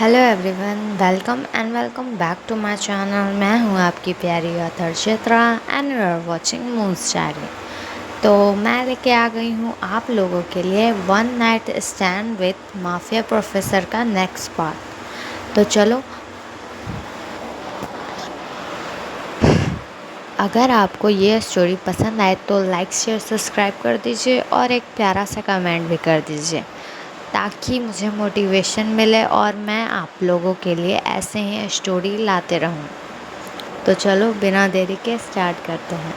Hello everyone, welcome back to my channel. मैं हूं आपकी प्यारी author Chitra and you are watching Moves Diary. तो मैं लेके आ गई हूं आप लोगों के लिए one night stand with mafia professor का नेक्स्ट पार्ट। तो चलो, अगर आपको ये स्टोरी पसंद आए तो लाइक शेयर सब्सक्राइब कर दीजिए और एक प्यारा सा कमेंट भी कर दीजिए ताकि मुझे मोटिवेशन मिले और मैं आप लोगों के लिए ऐसे ही स्टोरी लाते रहूं। तो चलो बिना देरी के स्टार्ट करते हैं।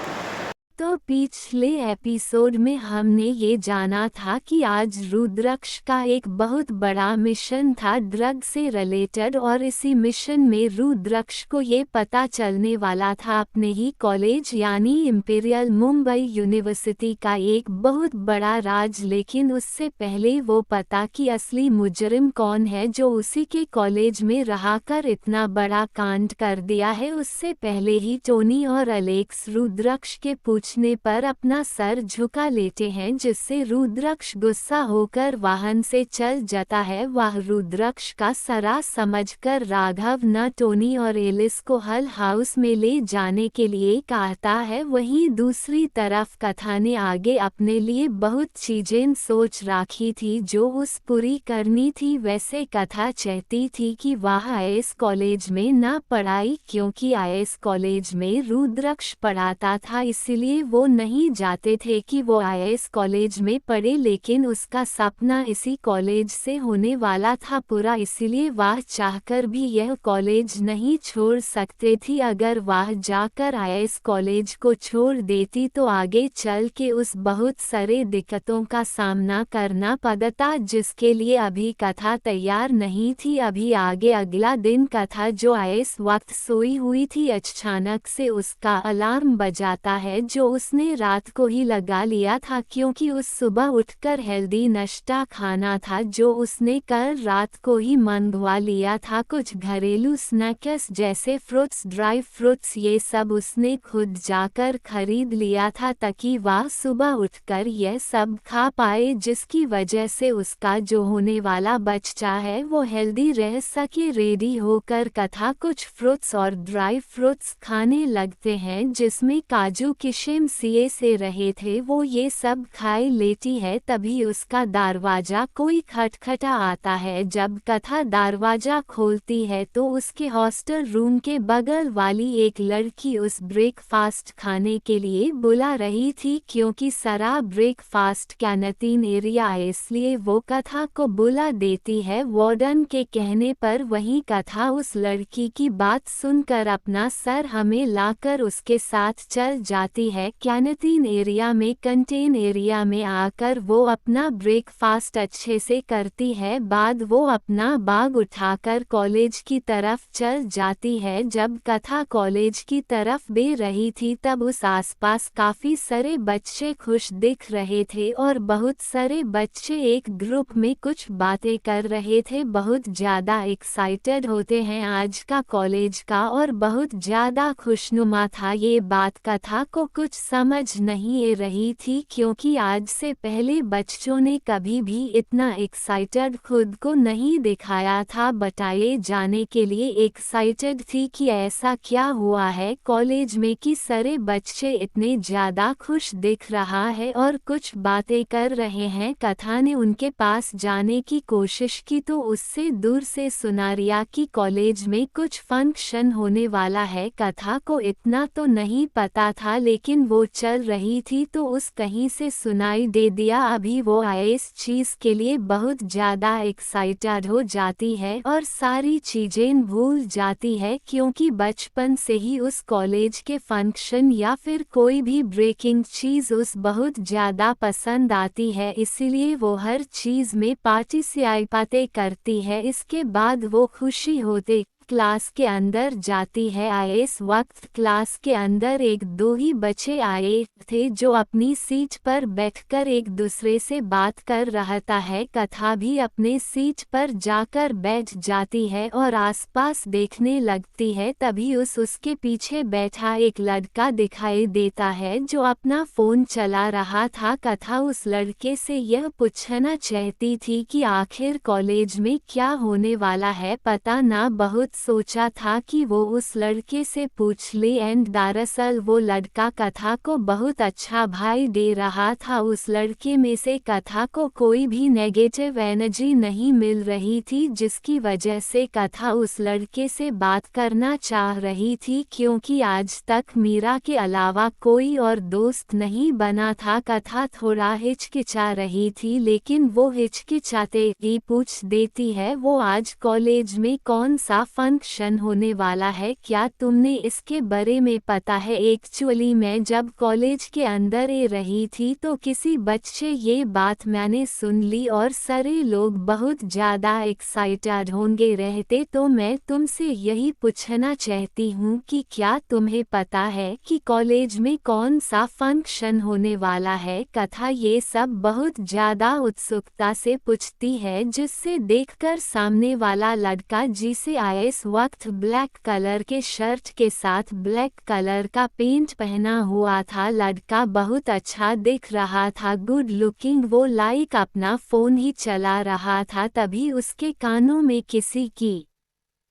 तो पिछले एपिसोड में हमने ये जाना था कि आज रुद्राक्ष का एक बहुत बड़ा मिशन था ड्रग से रिलेटेड, और इसी मिशन में रुद्राक्ष को ये पता चलने वाला था अपने ही कॉलेज यानी इंपीरियल मुंबई यूनिवर्सिटी का एक बहुत बड़ा राज। लेकिन उससे पहले वो पता कि असली मुजरिम कौन है जो उसी के कॉलेज में रहकर इतना बड़ा कांड कर दिया है, उससे पहले ही टोनी और अलेक्स रुद्राक्ष के पूछने पर अपना सर झुका लेते हैं, जिससे रुद्राक्ष गुस्सा होकर वाहन से चल जाता है। वह रुद्राक्ष का सरा समझकर राघव न टोनी और एलिस को हल हाउस में ले जाने के लिए कहता है। वहीं दूसरी तरफ कथा ने आगे अपने लिए बहुत चीजें सोच रखी थी जो उस पूरी करनी थी। वैसे कथा चाहती थी कि वह आईएएस कॉलेज में न पढ़ाई, क्योंकि आईएएस कॉलेज में रुद्राक्ष पढ़ाता था, इसलिए वो नहीं चाहते थे कि वो आईएएस कॉलेज में पढ़े। लेकिन उसका सपना इसी कॉलेज से होने वाला था पूरा, इसलिए वह चाहकर भी यह कॉलेज नहीं छोड़ सकते थी। अगर वह जाकर आईएएस कॉलेज को छोड़ देती तो आगे चल के उस बहुत सारे दिक्कतों का सामना करना पड़ता, जिसके लिए अभी कथा तैयार नहीं थी। अभी आगे अगला दिन कथा जो आईएएस वक्त सोई हुई थी, अचानक से उसका अलार्म बजाता है जो उसने रात को ही लगा लिया था, क्योंकि उस सुबह उठकर हेल्दी नाश्ता खाना था जो उसने कल रात को ही मंगवा लिया था। कुछ घरेलू स्नैक्स जैसे फ्रूट्स, ड्राई फ्रूट्स, ये सब उसने खुद जाकर खरीद लिया था ताकि वह सुबह उठकर यह सब खा पाए, जिसकी वजह से उसका जो होने वाला बच्चा है वो हेल्दी रह सके। रेडी होकर कथा कुछ फ्रूट्स और ड्राई फ्रूट्स खाने लगते हैं जिसमें काजू किशमिश सीए से रहे थे, वो ये सब खाए लेती है। तभी उसका दरवाजा कोई खटखटा आता है। जब कथा दरवाजा खोलती है तो उसके हॉस्टल रूम के बगल वाली एक लड़की उस ब्रेकफास्ट खाने के लिए बुला रही थी, क्योंकि सारा ब्रेकफास्ट कैंटीन एरिया है, इसलिए वो कथा को बुला देती है वार्डन के कहने पर। वहीं कथा उस लड़की की बात सुनकर अपना सर हमें लाकर उसके साथ चल जाती है कैंटीन एरिया में। कैंटीन एरिया में आकर वो अपना ब्रेकफास्ट अच्छे से करती है, बाद वो अपना बैग उठाकर कॉलेज की तरफ चल जाती है। जब कथा कॉलेज की बढ़ भी रही थी तब उस आसपास काफी सारे बच्चे खुश दिख रहे थे और बहुत सारे बच्चे एक ग्रुप में कुछ बातें कर रहे थे। बहुत ज्यादा एक्साइटेड होते हैं आज का कॉलेज का और बहुत ज्यादा खुशनुमा था। ये बात कथा को कुछ समझ नहीं रही थी, क्योंकि आज से पहले बच्चों ने कभी भी इतना एक्साइटेड खुद को नहीं दिखाया था। बताए जाने के लिए एक्साइटेड थी कि ऐसा क्या हुआ है कॉलेज में कि सारे बच्चे इतने ज्यादा खुश दिख रहा है और कुछ बातें कर रहे हैं। कथा ने उनके पास जाने की कोशिश की तो उससे दूर से सुना रिया कि कॉलेज में कुछ फंक्शन होने वाला है। कथा को इतना तो नहीं पता था, लेकिन वो चल रही थी तो उस कहीं से सुनाई दे दिया। अभी वो इस चीज के लिए बहुत ज्यादा एक्साइटेड हो जाती है और सारी चीजें भूल जाती है, क्योंकि बचपन से ही उस कॉलेज के फंक्शन या फिर कोई भी ब्रेकिंग चीज उस बहुत ज्यादा पसंद आती है, इसीलिए वो हर चीज में पार्टिसिपेट करती है। इसके बाद वो खुशी होते क्लास के अंदर जाती है। इस वक्त क्लास के अंदर एक दो ही बच्चे आए थे जो अपनी सीट पर बैठकर एक दूसरे से बात कर रहता है। कथा भी अपने सीट पर जाकर बैठ जाती है और आसपास देखने लगती है। तभी उसके पीछे बैठा एक लड़का दिखाई देता है जो अपना फोन चला रहा था। कथा उस लड़के से यह पूछना चाहती थी कि आखिर कॉलेज में क्या होने वाला है, पता ना। बहुत सोचा था कि वो उस लड़के से पूछ ले एंड दरअसल वो लड़का कथा को बहुत अच्छा भाई दे रहा था। उस लड़के में से कथा को कोई भी नेगेटिव एनर्जी नहीं मिल रही थी, जिसकी वजह से कथा उस लड़के से बात करना चाह रही थी, क्योंकि आज तक मीरा के अलावा कोई और दोस्त नहीं बना था। कथा थोड़ा हिचकिचा रही थी, लेकिन वो हिचकिचाते ही पूछ देती है, वो आज कॉलेज में कौन सा फंक्शन होने वाला है, क्या तुमने इसके बारे में पता है? एक्चुअली मैं जब कॉलेज के अंदर रही थी तो किसी बच्चे ये बात मैंने सुन ली और सारे लोग बहुत ज़्यादा एक्साइटेड होंगे रहते, तो मैं तुमसे यही पूछना चाहती हूँ कि क्या तुम्हें पता है कि कॉलेज में कौन सा फंक्शन होने वाला है? कथा ये सब बहुत ज़्यादा उत्सुकता से पूछती है, जिससे देखकर सामने वाला लड़का, जिसे इस वक्त ब्लैक कलर के शर्ट के साथ ब्लैक कलर का पेंट पहना हुआ था, लड़का बहुत अच्छा दिख रहा था, गुड लुकिंग। वो लाइक अपना फोन ही चला रहा था। तभी उसके कानों में किसी की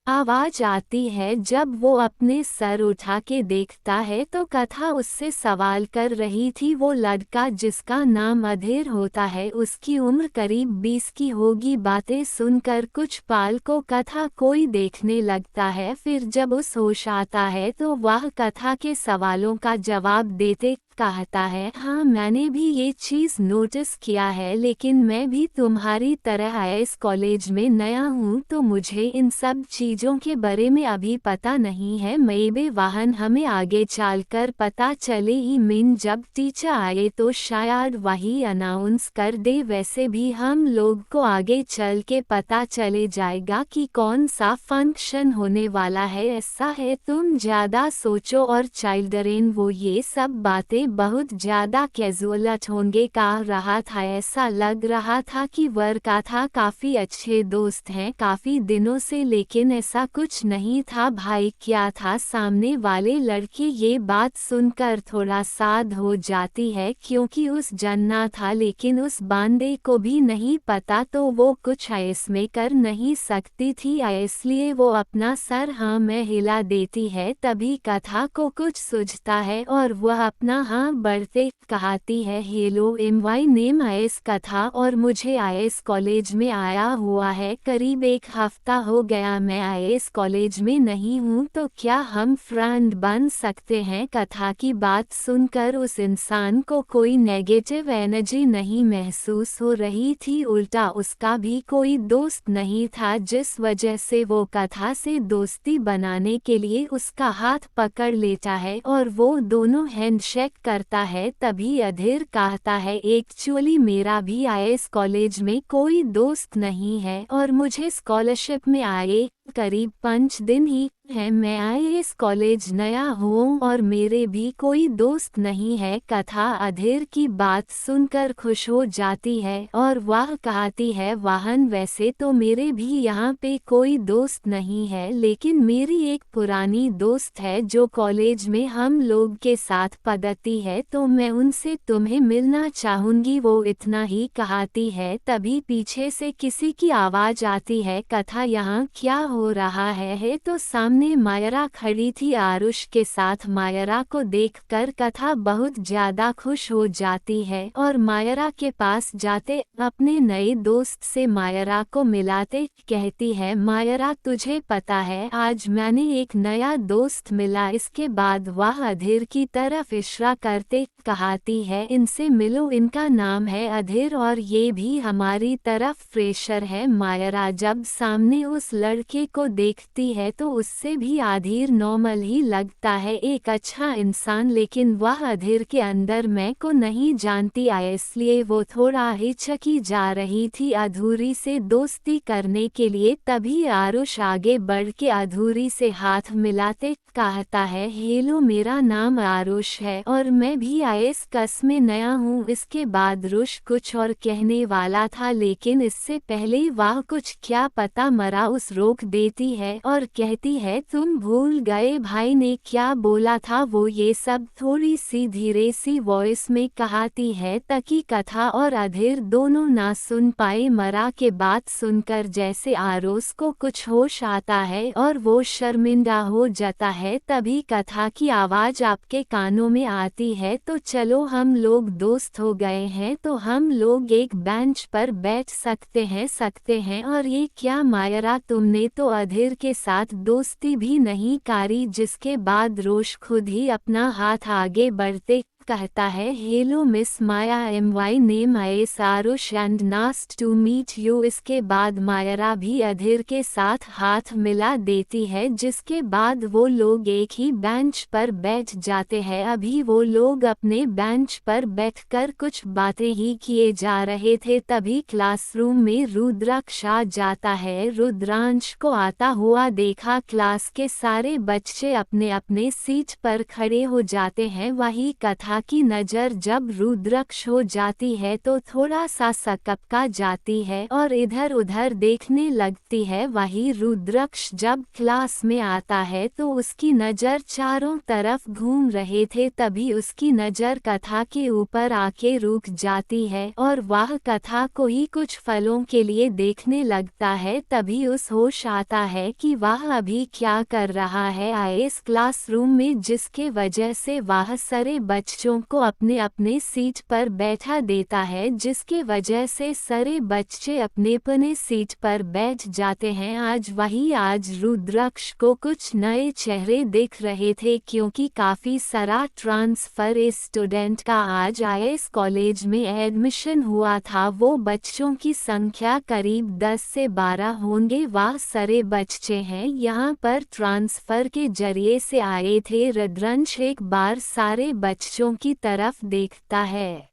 आवाज आती है। जब वो अपने सर उठा के देखता है तो कथा उससे सवाल कर रही थी। वो लड़का जिसका नाम अधीर होता है, उसकी उम्र करीब 20 की होगी। बातें सुनकर कुछ पाल को कथा कोई देखने लगता है, फिर जब उस होश आता है तो वह कथा के सवालों का जवाब देते कहता है, हाँ मैंने भी ये चीज़ नोटिस किया है, लेकिन मैं भी तुम्हारी तरह इस कॉलेज में नया हूँ तो मुझे इन सब चीज़ों के बारे में अभी पता नहीं है। मेबे वाहन हमें आगे चलकर पता चले ही। मीन जब टीचर आए तो शायद वही अनाउंस कर दे। वैसे भी हम लोग को आगे चल के पता चले जाएगा कि कौन सा फंक्शन होने वाला है। ऐसा है तुम ज़्यादा सोचो और चिल्ड्रेन वो ये सब बातें बहुत ज़्यादा कैजुअल होंगे कह रहा था। ऐसा लग रहा था कि वर का था काफ़ी अच्छे दोस्त हैं काफ़ी दिनों से, लेकिन ऐसा कुछ नहीं था। भाई क्या था? सामने वाले लड़के ये बात सुनकर थोड़ा साध हो जाती है, क्योंकि उस जानना था, लेकिन उस बांदे को भी नहीं पता, तो वो कुछ इसमें कर नहीं सकती थी, इसलिए वो अपना सर हाँ में हिला देती है। तभी कथा को कुछ सूझता है और वह अपना हाँ बढ़ते कहती है, हेलो एमवाई नेम आईएस कथा और मुझे आईएस कॉलेज में आया हुआ है। करीब एक हफ्ता हो गया मैं आईएस कॉलेज में नहीं हूँ, तो क्या हम फ्रेंड बन सकते हैं? कथा की बात सुनकर उस इंसान को कोई नेगेटिव एनर्जी नहीं महसूस हो रही थी, उल्टा उसका भी कोई दोस्त नहीं था, जिस वजह से वो कथा से दोस्ती बनाने के लिए उसका हाथ पकड़ लेता है और वो दोनों हैंडशेक करता है। तभी अधीर कहता है, एक्चुअली मेरा भी आईएस कॉलेज में कोई दोस्त नहीं है और मुझे स्कॉलरशिप में आए करीब 5 दिन ही है। मैं आईएस कॉलेज नया हूँ और मेरे भी कोई दोस्त नहीं है। कथा अधीर की बात सुनकर खुश हो जाती है और वह कहती है, वाहन वैसे तो मेरे भी यहाँ पे कोई दोस्त नहीं है, लेकिन मेरी एक पुरानी दोस्त है जो कॉलेज में हम लोग के साथ पढ़ती है, तो मैं उनसे तुम्हें मिलना चाहूँगी। वो इतना ही कहती है, तभी पीछे से किसी की आवाज़ आती है, कथा यहाँ क्या हो रहा है? तो सामने मायरा खड़ी थी आरुष के साथ। मायरा को देखकर कथा बहुत ज़्यादा खुश हो जाती है और मायरा के पास जाते अपने नए दोस्त से मायरा को मिलाते कहती है, मायरा तुझे पता है आज मैंने एक नया दोस्त मिला। इसके बाद वह अधीर की तरफ इशारा करते कहती है, इनसे मिलो, इनका नाम है अधीर और ये भी हमारी तरफ फ्रेशर है। मायरा जब सामने उस लड़के को देखती है तो उससे वैसे भी अधीर नॉर्मल ही लगता है, एक अच्छा इंसान, लेकिन वह अधीर के अंदर मैं को नहीं जानती है, इसलिए वो थोड़ा हिचकी जा रही थी अधूरी से दोस्ती करने के लिए। तभी आरुष आगे बढ़ के अधूरी से हाथ मिलाते कहता है, हेलो, मेरा नाम आरुष है और मैं भी आईएएस कस में नया हूँ। इसके बाद रुष कुछ और कहने वाला था, लेकिन इससे पहले वह कुछ क्या पता मरा उस रोक देती है और कहती है, तुम भूल गए भाई ने क्या बोला था। वो ये सब थोड़ी सी धीरे सी वॉइस में कहती है ताकि कथा और अधीर दोनों ना सुन पाए। मरा के बात सुनकर जैसे आरुष को कुछ होश आता है और वो शर्मिंदा हो जाता है। तभी कथा की आवाज आपके कानों में आती है, तो चलो हम लोग दोस्त हो गए हैं तो हम लोग एक बेंच पर बैठ सकते हैं। और ये क्या मायरा, तुमने तो अधीर के साथ दोस्ती भी नहीं करी। जिसके बाद रोश खुद ही अपना हाथ आगे बढ़ते कहता है, hello miss Maya, my name is Aarush and nice to meet you. इसके बाद मायरा भी अधीर के साथ हाथ मिला देती है, जिसके बाद वो लोग एक ही बेंच पर बैठ जाते हैं। अभी वो लोग अपने बेंच पर बैठकर कुछ बातें ही किए जा रहे थे, तभी क्लासरूम में रुद्राक्ष आ जाता है। रुद्रांश को आता हुआ देखा क्लास के सारे बच्चे अपने अपने सीट पर खड़े हो जाते हैं। वही कथा की नज़र जब रुद्राक्ष हो जाती है तो थोड़ा सा सकपका जाती है और इधर उधर देखने लगती है। वही रुद्राक्ष जब क्लास में आता है तो उसकी नज़र चारों तरफ घूम रहे थे, तभी उसकी नज़र कथा के ऊपर आके रुक जाती है और वह कथा को ही कुछ फलों के लिए देखने लगता है। तभी उस होश आता है कि वह अभी क्या कर रहा है इस क्लासरूम में, जिसके वजह से वह सारे बच्चों को अपने अपने सीट पर बैठा देता है, जिसके वजह से सारे बच्चे अपने सीट पर बैठ जाते हैं। आज रुद्राक्ष को कुछ नए चेहरे दिख रहे थे, क्योंकि काफ़ी सारा ट्रांसफ़र स्टूडेंट का आज आईएएस कॉलेज में एडमिशन हुआ था। वो बच्चों की संख्या करीब 10 से 12 होंगे। वह सारे बच्चे हैं यहाँ पर ट्रांसफ़र के जरिए से आए थे। रुद्रांश एक बार सारे बच्चों की तरफ देखता है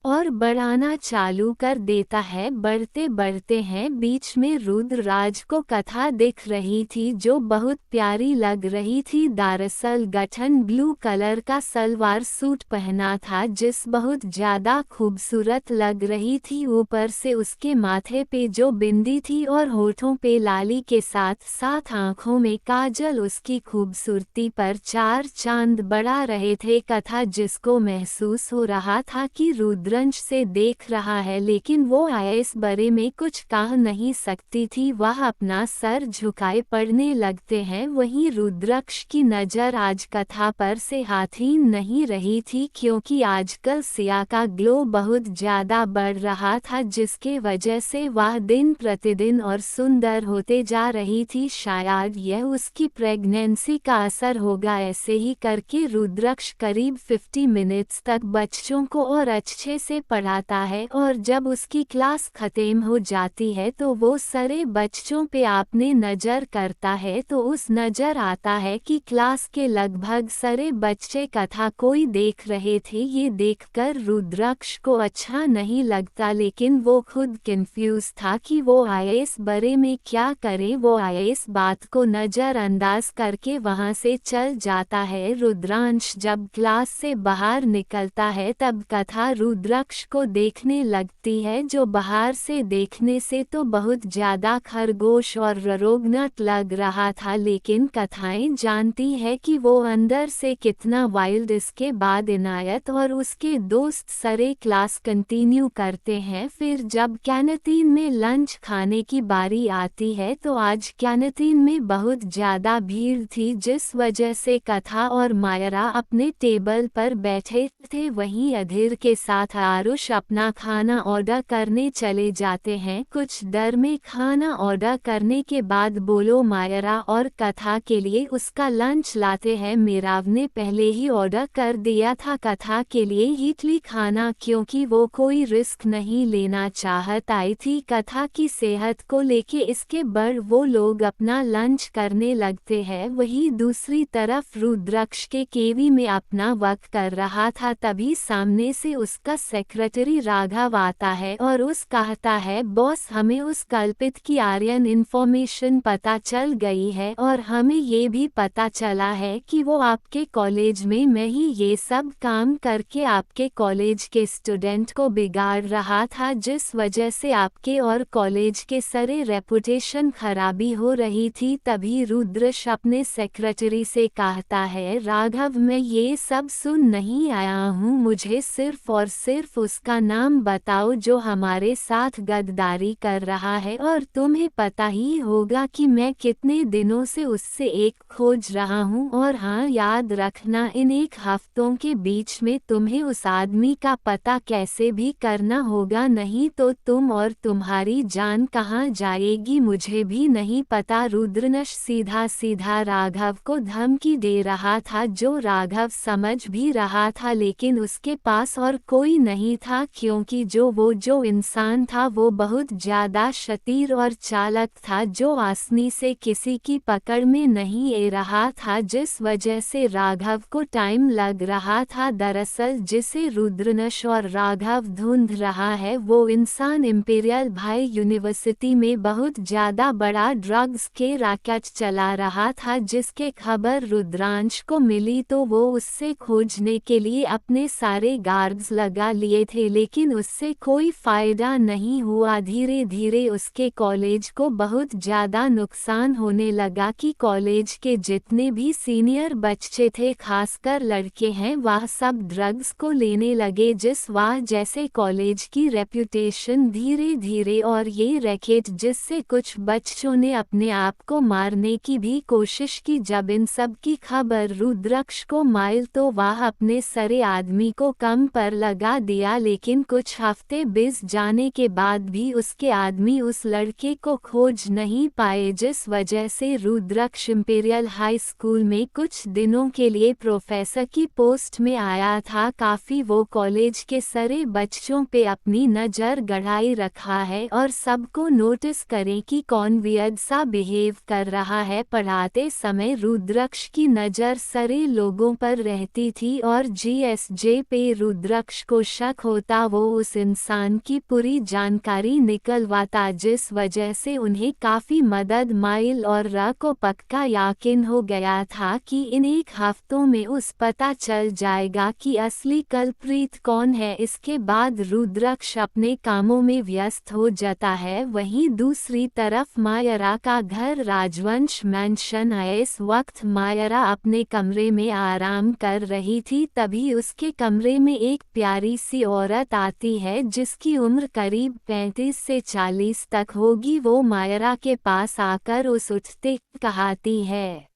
और बढ़ाना चालू कर देता है। बढ़ते बढ़ते हैं बीच में रुद्रराज को कथा दिख रही थी, जो बहुत प्यारी लग रही थी। दरअसल गठन ब्लू कलर का सलवार सूट पहना था, जिस बहुत ज़्यादा खूबसूरत लग रही थी। ऊपर से उसके माथे पे जो बिंदी थी और होठों पे लाली के साथ साथ आँखों में काजल उसकी खूबसूरती पर चार चांद बढ़ा रहे थे। कथा जिसको महसूस हो रहा था कि रुद्र से देख रहा है, लेकिन वो इस बारे में कुछ कह नहीं सकती थी। वह अपना सर झुकाए पढ़ने लगते हैं। वहीं रुद्राक्ष की नज़र आज कथा पर से हाथी नहीं रही थी, क्योंकि आजकल सिया का ग्लो बहुत ज़्यादा बढ़ रहा था, जिसके वजह से वह दिन प्रतिदिन और सुंदर होते जा रही थी। शायद यह उसकी प्रेगनेंसी का असर होगा। ऐसे ही करके रुद्राक्ष करीब 50 मिनट्स तक बच्चों को और अच्छे से पढ़ाता है, और जब उसकी क्लास खत्म हो जाती है तो वो सारे बच्चों पे आपने नज़र करता है, तो उस नज़र आता है कि क्लास के लगभग सारे बच्चे कथा कोई देख रहे थे। ये देखकर रुद्राक्ष को अच्छा नहीं लगता, लेकिन वो खुद कंफ्यूज था कि वो इस बारे में क्या करे। वो इस बात को नज़रअंदाज करके वहाँ से चल जाता है। रुद्रांश जब क्लास से बाहर निकलता है तब कथा रुद्राक्ष को देखने लगती है, जो बाहर से देखने से तो बहुत ज़्यादा खरगोश और रोगनट लग रहा था, लेकिन कथाएं जानती है कि वो अंदर से कितना वाइल्ड। इसके बाद इनायत और उसके दोस्त सारे क्लास कंटिन्यू करते हैं। फिर जब कैंटीन में लंच खाने की बारी आती है तो आज कैंटीन में बहुत ज़्यादा भीड़ थी, जिस वजह से कथा और मायरा अपने टेबल पर बैठे थे। वहीं अधीर के साथ आरुष अपना खाना ऑर्डर करने चले जाते हैं। कुछ देर में खाना ऑर्डर करने के बाद बोलो मायरा और कथा के लिए उसका लंच लाते हैं। मीराव ने पहले ही ऑर्डर कर दिया था कथा के लिए इडली खाना, क्योंकि वो कोई रिस्क नहीं लेना चाहता थी कथा की सेहत को लेके। इसके बाद वो लोग अपना लंच करने लगते हैं। वहीं दूसरी तरफ रुद्राक्ष के केवी में अपना वक्त कर रहा था, तभी सामने से उसका सेक्रेटरी राघव आता है और उस कहता है बॉस, हमें उस कल्पित की आर्यन इन्फॉर्मेशन पता चल गई है और हमें ये भी पता चला है कि वो आपके कॉलेज में ही ये सब काम करके आपके कॉलेज के स्टूडेंट को बिगाड़ रहा था, जिस वजह से आपके और कॉलेज के सारे रेपुटेशन खराबी हो रही थी। तभी रुद्रश अपने सेक्रेटरी से कहता है राघव, मैं ये सब सुन नहीं आया हूँ, मुझे सिर्फ और सिर्फ उसका नाम बताओ जो हमारे साथ गद्दारी कर रहा है, और तुम्हें पता ही होगा कि मैं कितने दिनों से उससे एक खोज रहा हूँ। और हाँ, याद रखना इन 1 हफ्तों के बीच में तुम्हें उस आदमी का पता कैसे भी करना होगा, नहीं तो तुम और तुम्हारी जान कहाँ जाएगी मुझे भी नहीं पता। रुद्रनश सीधा सीधा राघव को धमकी दे रहा था, जो राघव समझ भी रहा था, लेकिन उसके पास और कोई नहीं था, क्योंकि जो इंसान था वो बहुत ज्यादा शतीर और चालाक था, जो आसानी से किसी की पकड़ में नहीं आ रहा था, जिस वजह से राघव को टाइम लग रहा था। दरअसल जिसे रुद्रनश और राघव ढूंढ रहा है वो इंसान इंपीरियल भाई यूनिवर्सिटी में बहुत ज्यादा बड़ा ड्रग्स के रैकेट चला रहा था, जिसके खबर रुद्रांश को मिली तो वो उससे खोजने के लिए अपने सारे गार्ड्स लगा लिए थे, लेकिन उससे कोई फायदा नहीं हुआ। धीरे धीरे उसके कॉलेज को बहुत ज्यादा नुकसान होने लगा कि कॉलेज के जितने भी सीनियर बच्चे थे, खासकर लड़के हैं, वह सब ड्रग्स को लेने लगे, जिस वजह जैसे कॉलेज की रेप्यूटेशन धीरे धीरे, और ये रैकेट जिससे कुछ बच्चों ने अपने आप को मारने की भी कोशिश की। जब इन सब की खबर रुद्राक्ष को मिली तो वह अपने सारे आदमी को कम पर लगा दिया, लेकिन कुछ हफ्ते बीत जाने के बाद भी उसके आदमी उस लड़के को खोज नहीं पाए, जिस वजह से रुद्राक्ष इंपीरियल हाई स्कूल में कुछ दिनों के लिए प्रोफेसर की पोस्ट में आया था। काफी वो कॉलेज के सारे बच्चों पे अपनी नज़र गड़ाई रखा है और सबको नोटिस करें कि कौन वियर्ड सा बिहेव कर रहा है। पढ़ाते समय रुद्राक्ष की नज़र सारे लोगों पर रहती थी और जीएसजे पे रुद्राक्ष को शक होता, वो उस इंसान की पूरी जानकारी निकलवाता, जिस वजह से उन्हें काफ़ी मदद मिली और र को पक्का यकीन हो गया था कि इन 1 हफ्तों में उस पता चल जाएगा कि असली कल्प्रित कौन है। इसके बाद रुद्राक्ष अपने कामों में व्यस्त हो जाता है। वहीं दूसरी तरफ मायरा का घर राजवंश मैंशन है। इस वक्त मायरा अपने कमरे में आराम कर रही थी, तभी उसके कमरे में एक प्यारी सी औरत आती है, जिसकी उम्र करीब 35 से 40 तक होगी। वो मायरा के पास आकर उस उठते कहती है,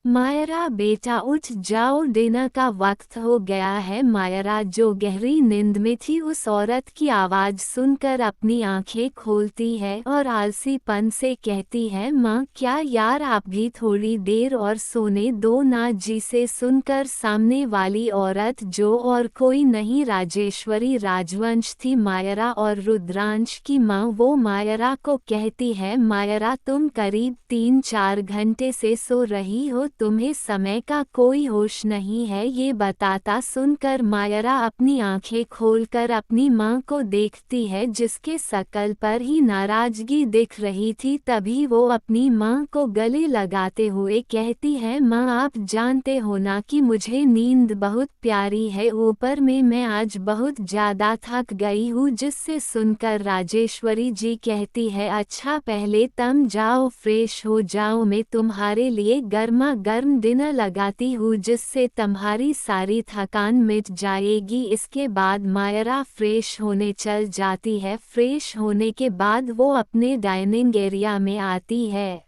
मायरा बेटा उठ जाओ, डिनर का वक्त हो गया है। मायरा जो गहरी नींद में थी, उस औरत की आवाज़ सुनकर अपनी आंखें खोलती है और आलसीपन से कहती है, माँ क्या यार, आप भी थोड़ी देर और सोने दो ना। जिसे सुनकर सामने वाली औरत जो और कोई नहीं राजेश्वरी राजवंश थी, मायरा और रुद्रांश की माँ, वो मायरा को कहती है, मायरा तुम करीब 3-4 घंटे से सो रही हो, तुम्हें समय का कोई होश नहीं है। ये बताता सुनकर मायरा अपनी आंखें खोलकर अपनी मां को देखती है, जिसके शकल पर ही नाराजगी दिख रही थी। तभी वो अपनी मां को गले लगाते हुए कहती है, मां आप जानते हो ना कि मुझे नींद बहुत प्यारी है, ऊपर में मैं आज बहुत ज़्यादा थक गई हूँ। जिससे सुनकर राजेश्वरी जी कहती है, अच्छा पहले तुम जाओ फ्रेश हो जाओ, मैं तुम्हारे लिए गर्मा गर्म डिनर लगाती हूँ, जिससे तुम्हारी सारी थकान मिट जाएगी। इसके बाद मायरा फ्रेश होने चल जाती है। फ्रेश होने के बाद वो अपने डाइनिंग एरिया में आती है।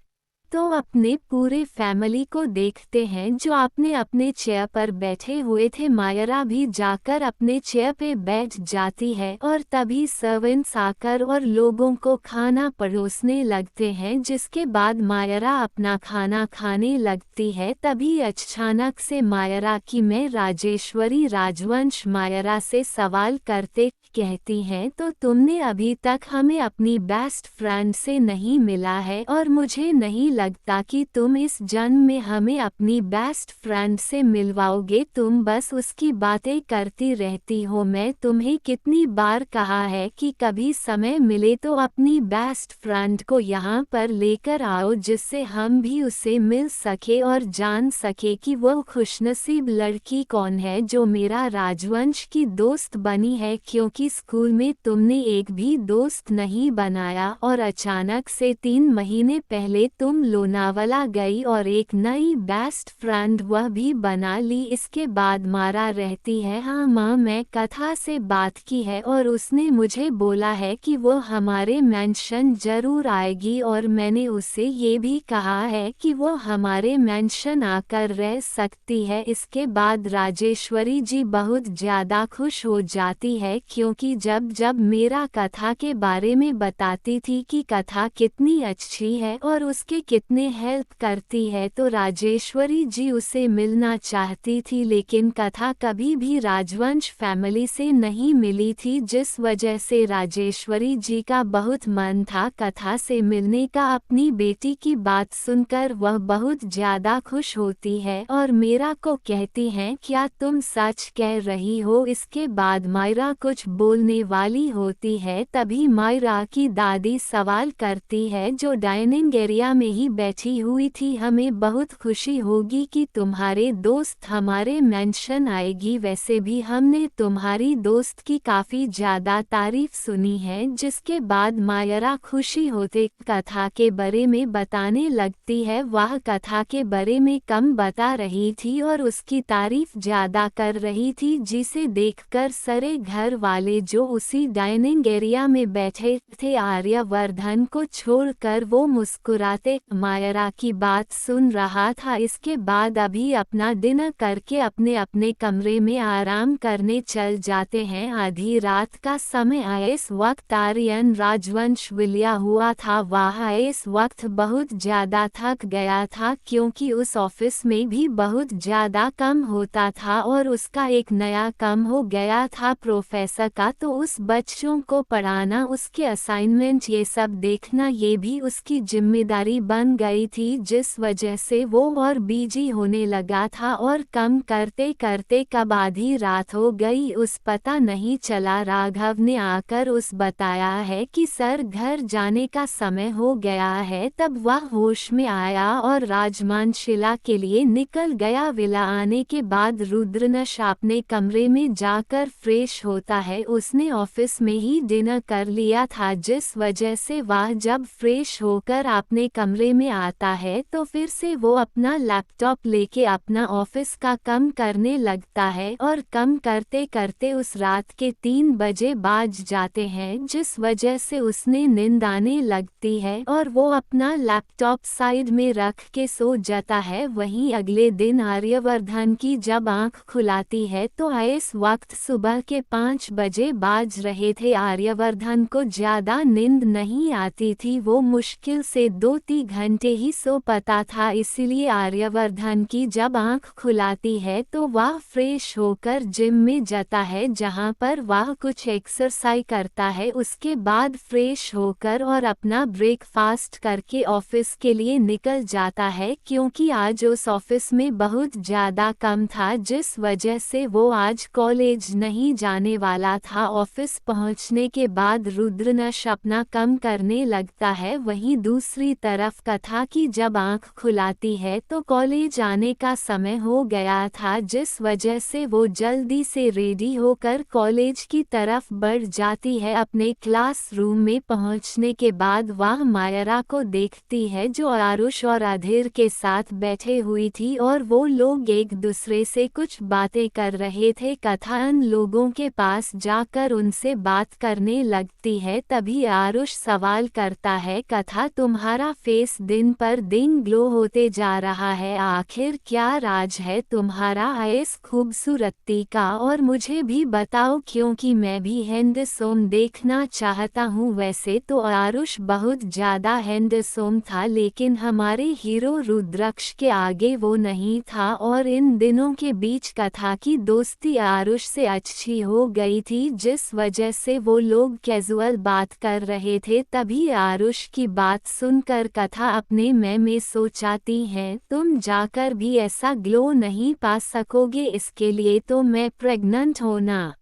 तो अपने पूरे फैमिली को देखते हैं जो अपने अपने चेयर पर बैठे हुए थे। मायरा भी जाकर अपने चेयर पे बैठ जाती है और तभी सर्वेंट्स आकर और लोगों को खाना परोसने लगते हैं, जिसके बाद मायरा अपना खाना खाने लगती है। तभी अचानक से मायरा की मैं राजेश्वरी राजवंश मायरा से सवाल करते कहती हैं, तो तुमने अभी तक हमें अपनी बेस्ट फ्रेंड से नहीं मिला है और मुझे नहीं लगता कि तुम इस जन्म में हमें अपनी बेस्ट फ्रेंड से मिलवाओगे। तुम बस उसकी बातें करती रहती हो। मैं तुम्हें कितनी बार कहा है कि कभी समय मिले तो अपनी बेस्ट फ्रेंड को यहाँ पर लेकर आओ, जिससे हम भी उससे मिल सके और जान सके कि वो खुशनसीब लड़की कौन है जो मेरा राजवंश की दोस्त बनी है, क्योंकि स्कूल में तुमने एक भी दोस्त नहीं बनाया और अचानक से 3 महीने पहले तुम लोनावाला गई और एक नई बेस्ट फ्रेंड वह भी बना ली। इसके बाद मारा रहती है, हाँ माँ, मैं कथा से बात की है और उसने मुझे बोला है कि वो हमारे मेंशन जरूर आएगी और मैंने उससे ये भी कहा है कि वो हमारे मेंशन आकर रह सकती है। इसके बाद राजेश्वरी जी बहुत ज़्यादा खुश हो जाती है, क्योंकि जब जब मेरा कथा के बारे में बताती थी कि कथा कितनी अच्छी है और उसके कितने हेल्प करती है, तो राजेश्वरी जी उसे मिलना चाहती थी, लेकिन कथा कभी भी राजवंश फैमिली से नहीं मिली थी, जिस वजह से राजेश्वरी जी का बहुत मन था कथा से मिलने का। अपनी बेटी की बात सुनकर वह बहुत ज़्यादा खुश होती है और मीरा को कहती हैं, क्या तुम सच कह रही हो? इसके बाद मायरा कुछ बोलने वाली होती है, तभी मायरा की दादी सवाल करती है जो डाइनिंग एरिया में ही बैठी हुई थी, हमें बहुत खुशी होगी कि तुम्हारे दोस्त हमारे मेंशन आएगी। वैसे भी हमने तुम्हारी दोस्त की काफ़ी ज़्यादा तारीफ सुनी है। जिसके बाद मायरा खुशी होते कथा के बारे में बताने लगती है। वह कथा के बारे में कम बता रही थी और उसकी तारीफ ज़्यादा कर रही थी, जिसे देखकर सारे घर वाले जो उसी डाइनिंग एरिया में बैठे थे आर्यवर्धन को छोड़कर वो मुस्कुराते मायरा की बात सुन रहा था। इसके बाद अभी अपना डिनर करके अपने अपने कमरे में आराम करने चल जाते हैं। आधी रात का समय आया। इस वक्त आर्यन राजवंश विलिया हुआ था। वह इस वक्त बहुत ज़्यादा थक गया था, क्योंकि उस ऑफिस में भी बहुत ज़्यादा काम होता था और उसका एक नया काम हो गया था प्रोफेसर का, तो उस बच्चों को पढ़ाना, उसके असाइनमेंट ये सब देखना, ये भी उसकी जिम्मेदारी बन गई थी, जिस वजह से वो और बिजी होने लगा था और कम करते करते कब आधी रात हो गई उस पता नहीं चला। राघव ने आकर उस बताया है कि सर घर जाने का समय हो गया है। तब वह होश में आया और राजमानशिला के लिए निकल गया। विला आने के बाद रुद्रनश अपने कमरे में जाकर फ्रेश होता है। उसने ऑफिस में ही डिनर कर लिया था, जिस वजह से वह जब फ्रेश होकर अपने कमरे में आता है तो फिर से वो अपना लैपटॉप लेके अपना ऑफिस का काम करने लगता है और काम करते करते उस रात के 3 बजे बाज जाते हैं, जिस वजह से उसने नींद आने लगती है और वो अपना लैपटॉप साइड में रख के सो जाता है। वहीं अगले दिन आर्यवर्धन की जब आंख खुलाती है तो इस वक्त सुबह के 5 बजे बाज रहे थे। आर्यवर्धन को ज़्यादा नींद नहीं आती थी, वो मुश्किल से 2-3 घंटे ही सो पाता था। इसीलिए आर्यवर्धन की जब आंख खुलाती है तो वह फ्रेश होकर जिम में जाता है, जहां पर वह कुछ एक्सरसाइज करता है। उसके बाद फ्रेश होकर और अपना ब्रेकफास्ट करके ऑफिस के लिए निकल जाता है, क्योंकि आज उस ऑफिस में बहुत ज़्यादा काम था, जिस वजह से वो आज कॉलेज नहीं जाने वाला था। ऑफिस पहुंचने के बाद रुद्रनश अपना काम करने लगता है। वहीं दूसरी तरफ कथा की जब आंख खुलाती है तो कॉलेज आने का समय हो गया था, जिस वजह से वो जल्दी से रेडी होकर कॉलेज की तरफ बढ़ जाती है। अपने क्लासरूम में पहुंचने के बाद वह मायरा को देखती है जो आरुष और अधीर के साथ बैठे हुई थी और वो लोग एक दूसरे से कुछ बातें कर रहे थे। कथा उन लोगों के पास जाकर उनसे बात करने लगती है। तभी आरुष सवाल करता है, कथा तुम्हारा फेस दिन पर दिन ग्लो होते जा रहा है, आखिर क्या राज है तुम्हारा इस खूबसूरती का, और मुझे भी बताओ क्योंकि मैं भी हैंडसम देखना चाहता हूँ। वैसे तो आरुष बहुत ज़्यादा हैंडसम था, लेकिन हमारे हीरो रुद्राक्ष के आगे वो नहीं था, और इन दिनों के बीच कथा की दोस्ती आरुष से अच्छी हो गई थी, जिस वजह से वो लोग कैजुअल बात कर रहे थे। तभी आरुष की बात सुनकर कथा अपने में सोचाती है, तुम जाकर भी ऐसा ग्लो नहीं पा सकोगे, इसके लिए तो मैं प्रेग्नेंट होना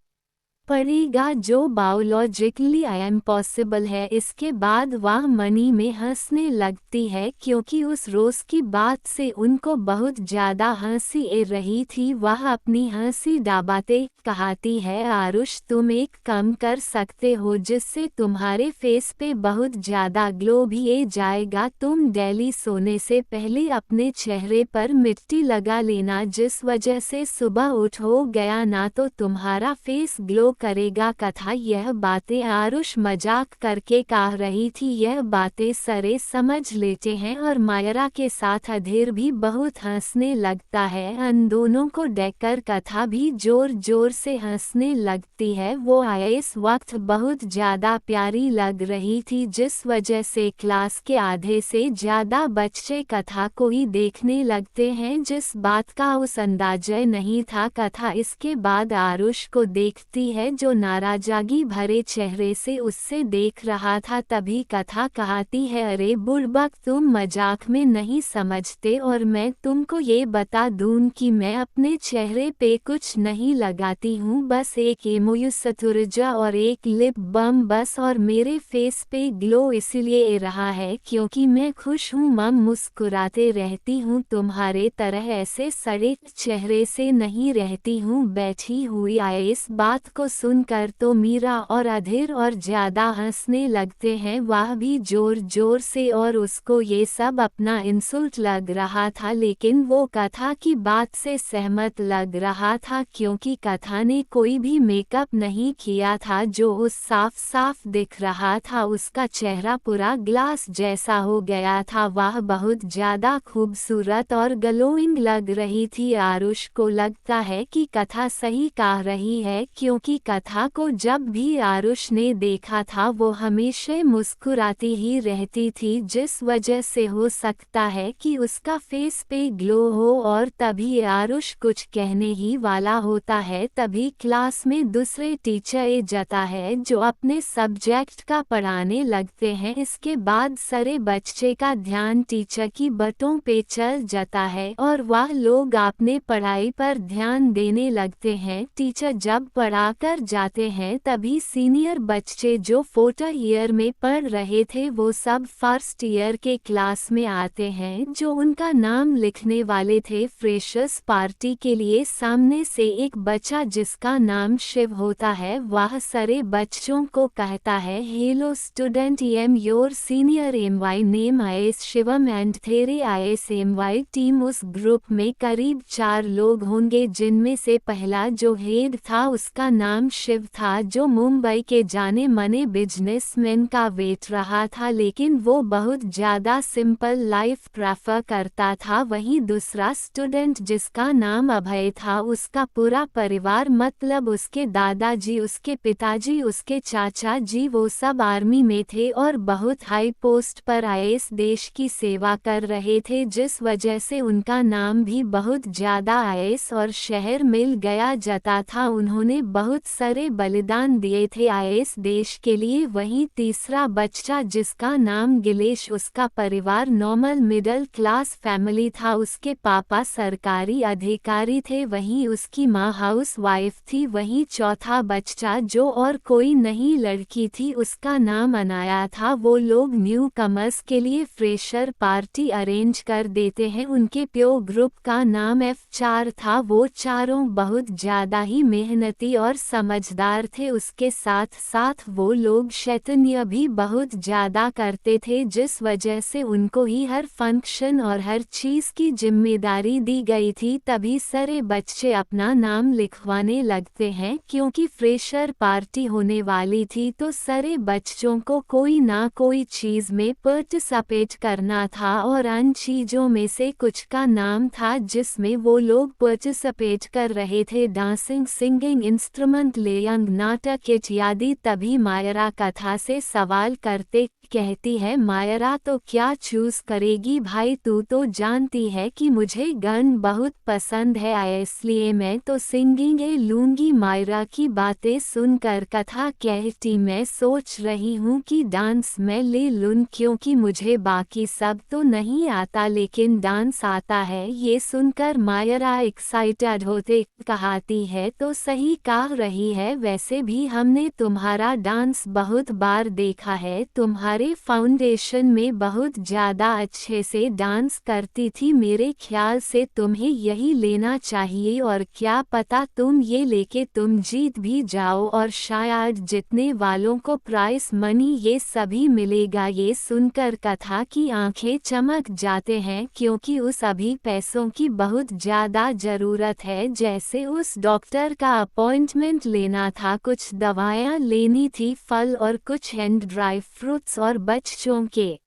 पड़ेगा, जो बायोलॉजिकली इम्पॉसिबल है। इसके बाद वह मनी में हंसने लगती है, क्योंकि उस रोज़ की बात से उनको बहुत ज़्यादा हंसी आ रही थी। वह अपनी हंसी दबाते कहती है, आरुष तुम एक काम कर सकते हो जिससे तुम्हारे फेस पे बहुत ज़्यादा ग्लो भी आ जाएगा। तुम डेली सोने से पहले अपने चेहरे पर मिट्टी लगा लेना, जिस वजह से सुबह उठ हो गया ना तो तुम्हारा फेस ग्लो करेगा। कथा यह बातें आरुष मजाक करके कह रही थी, यह बातें सरे समझ लेते हैं, और मायरा के साथ अधीर भी बहुत हंसने लगता है। उन दोनों को देखकर कथा भी जोर जोर से हंसने लगती है। वो इस वक्त बहुत ज़्यादा प्यारी लग रही थी, जिस वजह से क्लास के आधे से ज़्यादा बच्चे कथा को ही देखने लगते हैं, जिस बात का उस अंदाजा नहीं था। कथा इसके बाद आरुष को देखती है, जो नाराजगी भरे चेहरे से उससे देख रहा था। तभी कथा कहती है, अरे बुड़बक तुम मजाक में नहीं समझते, और मैं तुमको ये बता दूं कि मैं अपने चेहरे पे कुछ नहीं लगाती हूँ, बस एक इमोयुसतुर्जा और एक लिप बम बस, और मेरे फेस पे ग्लो इसलिए आ रहा है क्योंकि मैं खुश हूँ। मम मुस्कुराते रहती हूँ, तुम्हारे तरह ऐसे सड़े चेहरे से नहीं रहती हूँ बैठी हुई। इस बात को सुनकर तो मीरा और अधीर और ज़्यादा हंसने लगते हैं, वह भी जोर जोर से, और उसको ये सब अपना इंसल्ट लग रहा था, लेकिन वो कथा की बात से सहमत लग रहा था, क्योंकि कथा ने कोई भी मेकअप नहीं किया था, जो उस साफ साफ दिख रहा था उसका चेहरा पूरा ग्लास जैसा हो गया था। वह बहुत ज़्यादा खूबसूरत और ग्लोइंग लग रही थी। आरुष को लगता है कि कथा सही कह रही है, क्योंकि कथा को जब भी आरुष ने देखा था वो हमेशा मुस्कुराती ही रहती थी, जिस वजह से हो सकता है कि उसका फेस पे ग्लो हो। और तभी आरुष कुछ कहने ही वाला होता है, तभी क्लास में दूसरे टीचर आ जाता है, जो अपने सब्जेक्ट का पढ़ाने लगते हैं। इसके बाद सारे बच्चे का ध्यान टीचर की बातों पे चल जाता है, और वह लोग अपने पढ़ाई पर ध्यान देने लगते हैं। टीचर जब पढ़ा कर जाते हैं, तभी सीनियर बच्चे जो 4th ईयर में पढ़ रहे थे वो सब 1st ईयर के क्लास में आते हैं, जो उनका नाम लिखने वाले थे फ्रेशर्स पार्टी के लिए। सामने से एक बच्चा जिसका नाम शिव होता है, वह सारे बच्चों को कहता है, hello student, I am your senior, my name is Shivam and there ISMY team. उस ग्रुप में करीब 4 लोग होंगे, जिनमें से पहला जो हेड था उसका नाम शिव था, जो मुंबई के जाने माने बिजनेसमैन का वेट रहा था, लेकिन वो बहुत ज़्यादा सिंपल लाइफ प्रेफर करता था। वहीं दूसरा स्टूडेंट जिसका नाम अभय था, उसका पूरा परिवार मतलब उसके दादाजी, उसके पिताजी, उसके चाचा जी, वो सब आर्मी में थे और बहुत हाई पोस्ट पर इस देश की सेवा कर रहे थे, जिस वजह से उनका नाम भी बहुत ज़्यादा आईएएस और शहर मिल गया जाता था। उन्होंने बहुत सारे बलिदान दिए थे आईएएस देश के लिए। वहीं तीसरा बच्चा जिसका नाम गिलेश, उसका परिवार नॉर्मल मिडिल क्लास फैमिली था, उसके पापा सरकारी अधिकारी थे, वहीं उसकी माँ हाउस वाइफ थी। वहीं चौथा बच्चा जो और कोई नहीं लड़की थी, उसका नाम अनाया था। वो लोग न्यू कमर्स के लिए फ्रेशर पार्टी अरेंज कर देते हैं। उनके प्यो ग्रुप का नाम F4 था। वो चारों बहुत ज़्यादा ही मेहनती और समझदार थे, उसके साथ साथ वो लोग शैतानियाँ भी बहुत ज़्यादा करते थे, जिस वजह से उनको ही हर फंक्शन और हर चीज़ की जिम्मेदारी दी गई थी। तभी सारे बच्चे अपना नाम लिखवाने लगते हैं, क्योंकि फ्रेशर पार्टी होने वाली थी तो सारे बच्चों को कोई ना कोई चीज़ में पार्टिसिपेट करना था, और उन चीज़ों में से कुछ का नाम था जिसमें वो लोग पार्टिसिपेट कर रहे थे, डांसिंग, सिंगिंग, इंस्ट्रूमेंट लेइंग, नाटक इत्यादि। तभी मायरा कथा से सवाल करते कहती है, मायरा तो क्या चूज करेगी भाई, तू तो जानती है कि मुझे गान बहुत पसंद है, इसलिए मैं तो सिंगिंग लूंगी। मायरा की बातें सुनकर कथा कहती, मैं सोच रही हूँ कि डांस मैं ले लूँ, क्योंकि मुझे बाकी सब तो नहीं आता लेकिन डांस आता है। ये सुनकर मायरा एक्साइटेड होते कहती है, तो सही कह रही है, वैसे भी हमने तुम्हारा डांस बहुत बार देखा है, तुम्हारे फाउंडेशन में बहुत ज़्यादा अच्छे से डांस करती थी, मेरे ख्याल से तुम्हें यही लेना चाहिए, और क्या पता तुम ये लेके तुम जीत भी जाओ और शायद जीतने वालों को प्राइस मनी ये सभी मिलेगा। ये सुनकर कथा की आंखें चमक जाते हैं, क्योंकि उस अभी पैसों की बहुत ज़्यादा ज़रूरत है, जैसे उस डॉक्टर का अपॉइंटमेंट लेना था, कुछ दवाएं लेनी थी, फल और कुछ हैंड ड्राई फ्रूट्स और बच्चों के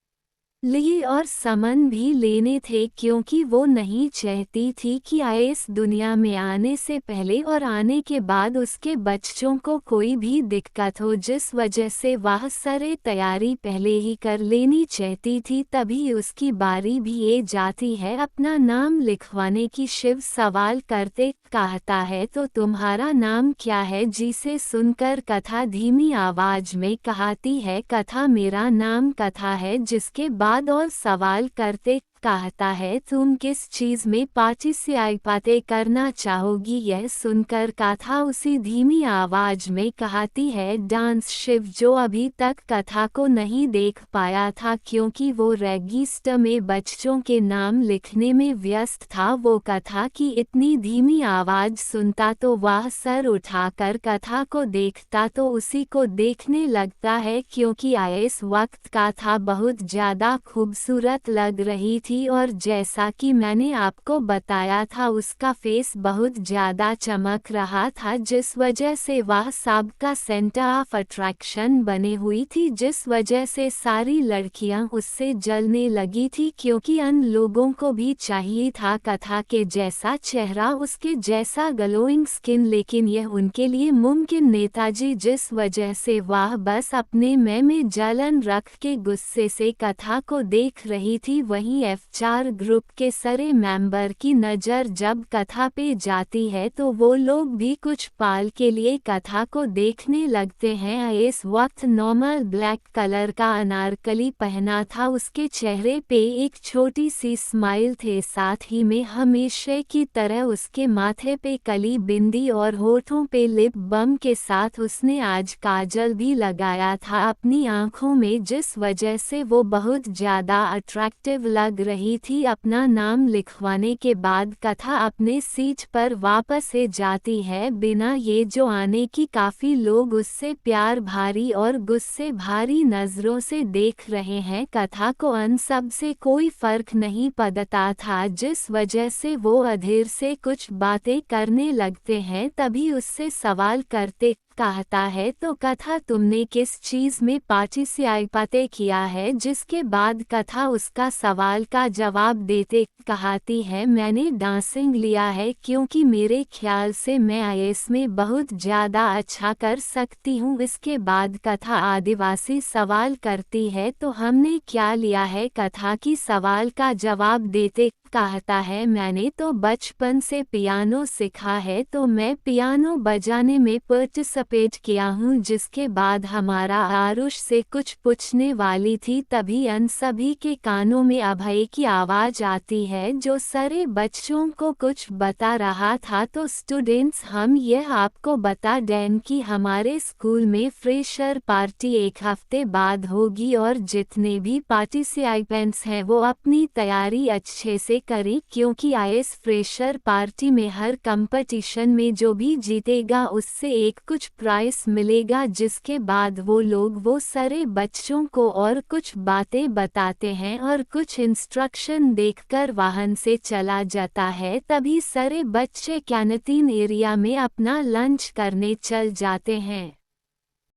लिए और सामान भी लेने थे, क्योंकि वो नहीं चाहती थी कि इस दुनिया में आने से पहले और आने के बाद उसके बच्चों को कोई भी दिक्कत हो, जिस वजह से वह सारे तैयारी पहले ही कर लेनी चाहती थी। तभी उसकी बारी भी आ जाती है अपना नाम लिखवाने की। शिव सवाल करते कहता है, तो तुम्हारा नाम क्या है? जिसे सुनकर कथा धीमी आवाज में कहती है, कथा, मेरा नाम कथा है। जिसके बाद और सवाल करते कहता है, तुम किस चीज़ में पार्टिसिपेट करना चाहोगी? यह सुनकर कथा उसी धीमी आवाज में कहती है, डांस। शिव, जो अभी तक कथा को नहीं देख पाया था क्योंकि वो रजिस्टर में बच्चों के नाम लिखने में व्यस्त था, वो कथा की इतनी धीमी आवाज सुनता तो वह सर उठाकर कथा को देखता तो उसी को देखने लगता है, क्योंकि इस वक्त कथा बहुत ज़्यादा खूबसूरत लग रही थी, और जैसा कि मैंने आपको बताया था उसका फेस बहुत ज़्यादा चमक रहा था, जिस वजह से वह सबका सेंटर ऑफ अट्रैक्शन बने हुई थी, जिस वजह से सारी लड़कियां उससे जलने लगी थी, क्योंकि उन लोगों को भी चाहिए था कथा के जैसा चेहरा, उसके जैसा ग्लोइंग स्किन, लेकिन यह उनके लिए मुमकिन नेताजी, जिस वजह से वह बस अपने में जलन रख के गुस्से से कथा को देख रही थी। वहीं F4 ग्रुप के सारे मेंबर की नज़र जब कथा पे जाती है तो वो लोग भी कुछ पाल के लिए कथा को देखने लगते हैं। इस वक्त नॉर्मल ब्लैक कलर का अनारकली पहना था, उसके चेहरे पे एक छोटी सी स्माइल थे, साथ ही में हमेशा की तरह उसके माथे पे कली बिंदी और होठों पे लिप बम के साथ उसने आज काजल भी लगाया था अपनी आँखों में, जिस वजह से वो बहुत ज़्यादा अट्रैक्टिव लग रही थी। अपना नाम लिखवाने के बाद कथा अपने सीट पर वापस से जाती है, बिना ये जो आने की काफ़ी लोग उससे प्यार भारी और गुस्से भारी नज़रों से देख रहे हैं। कथा को अन सब से कोई फर्क नहीं पड़ता था, जिस वजह से वो अधीर से कुछ बातें करने लगते हैं। तभी उससे सवाल करते कहता है, तो कथा, तुमने किस चीज़ में पार्टिसिपेट किया है? जिसके बाद कथा उसका सवाल का जवाब देते कहती है, मैंने डांसिंग लिया है, क्योंकि मेरे ख्याल से मैं इसमें बहुत ज़्यादा अच्छा कर सकती हूँ। इसके बाद कथा आदिवासी सवाल करती है, तो हमने क्या लिया है? कथा की सवाल का जवाब देते कहता है, मैंने तो बचपन से पियानो सीखा है, तो मैं पियानो बजाने में पार्टिसिपेट पार्टिसिपेट किया हूँ। जिसके बाद हमारा आरुष से कुछ पूछने वाली थी, तभी अन सभी के कानों में अभय की आवाज़ आती है जो सारे बच्चों को कुछ बता रहा था। तो स्टूडेंट्स, हम यह आपको बता दें कि हमारे स्कूल में फ्रेशर पार्टी एक हफ्ते बाद होगी और जितने भी पार्टिसिपेंट्स हैं वो अपनी तैयारी अच्छे से करें, क्योंकि इस फ्रेशर पार्टी में हर कंपटीशन में जो भी जीतेगा उससे एक कुछ प्राइस मिलेगा। जिसके बाद वो लोग वो सारे बच्चों को और कुछ बातें बताते हैं और कुछ इंस्ट्रक्शन देखकर वाहन से चला जाता है। तभी सारे बच्चे कैंटीन एरिया में अपना लंच करने चल जाते हैं।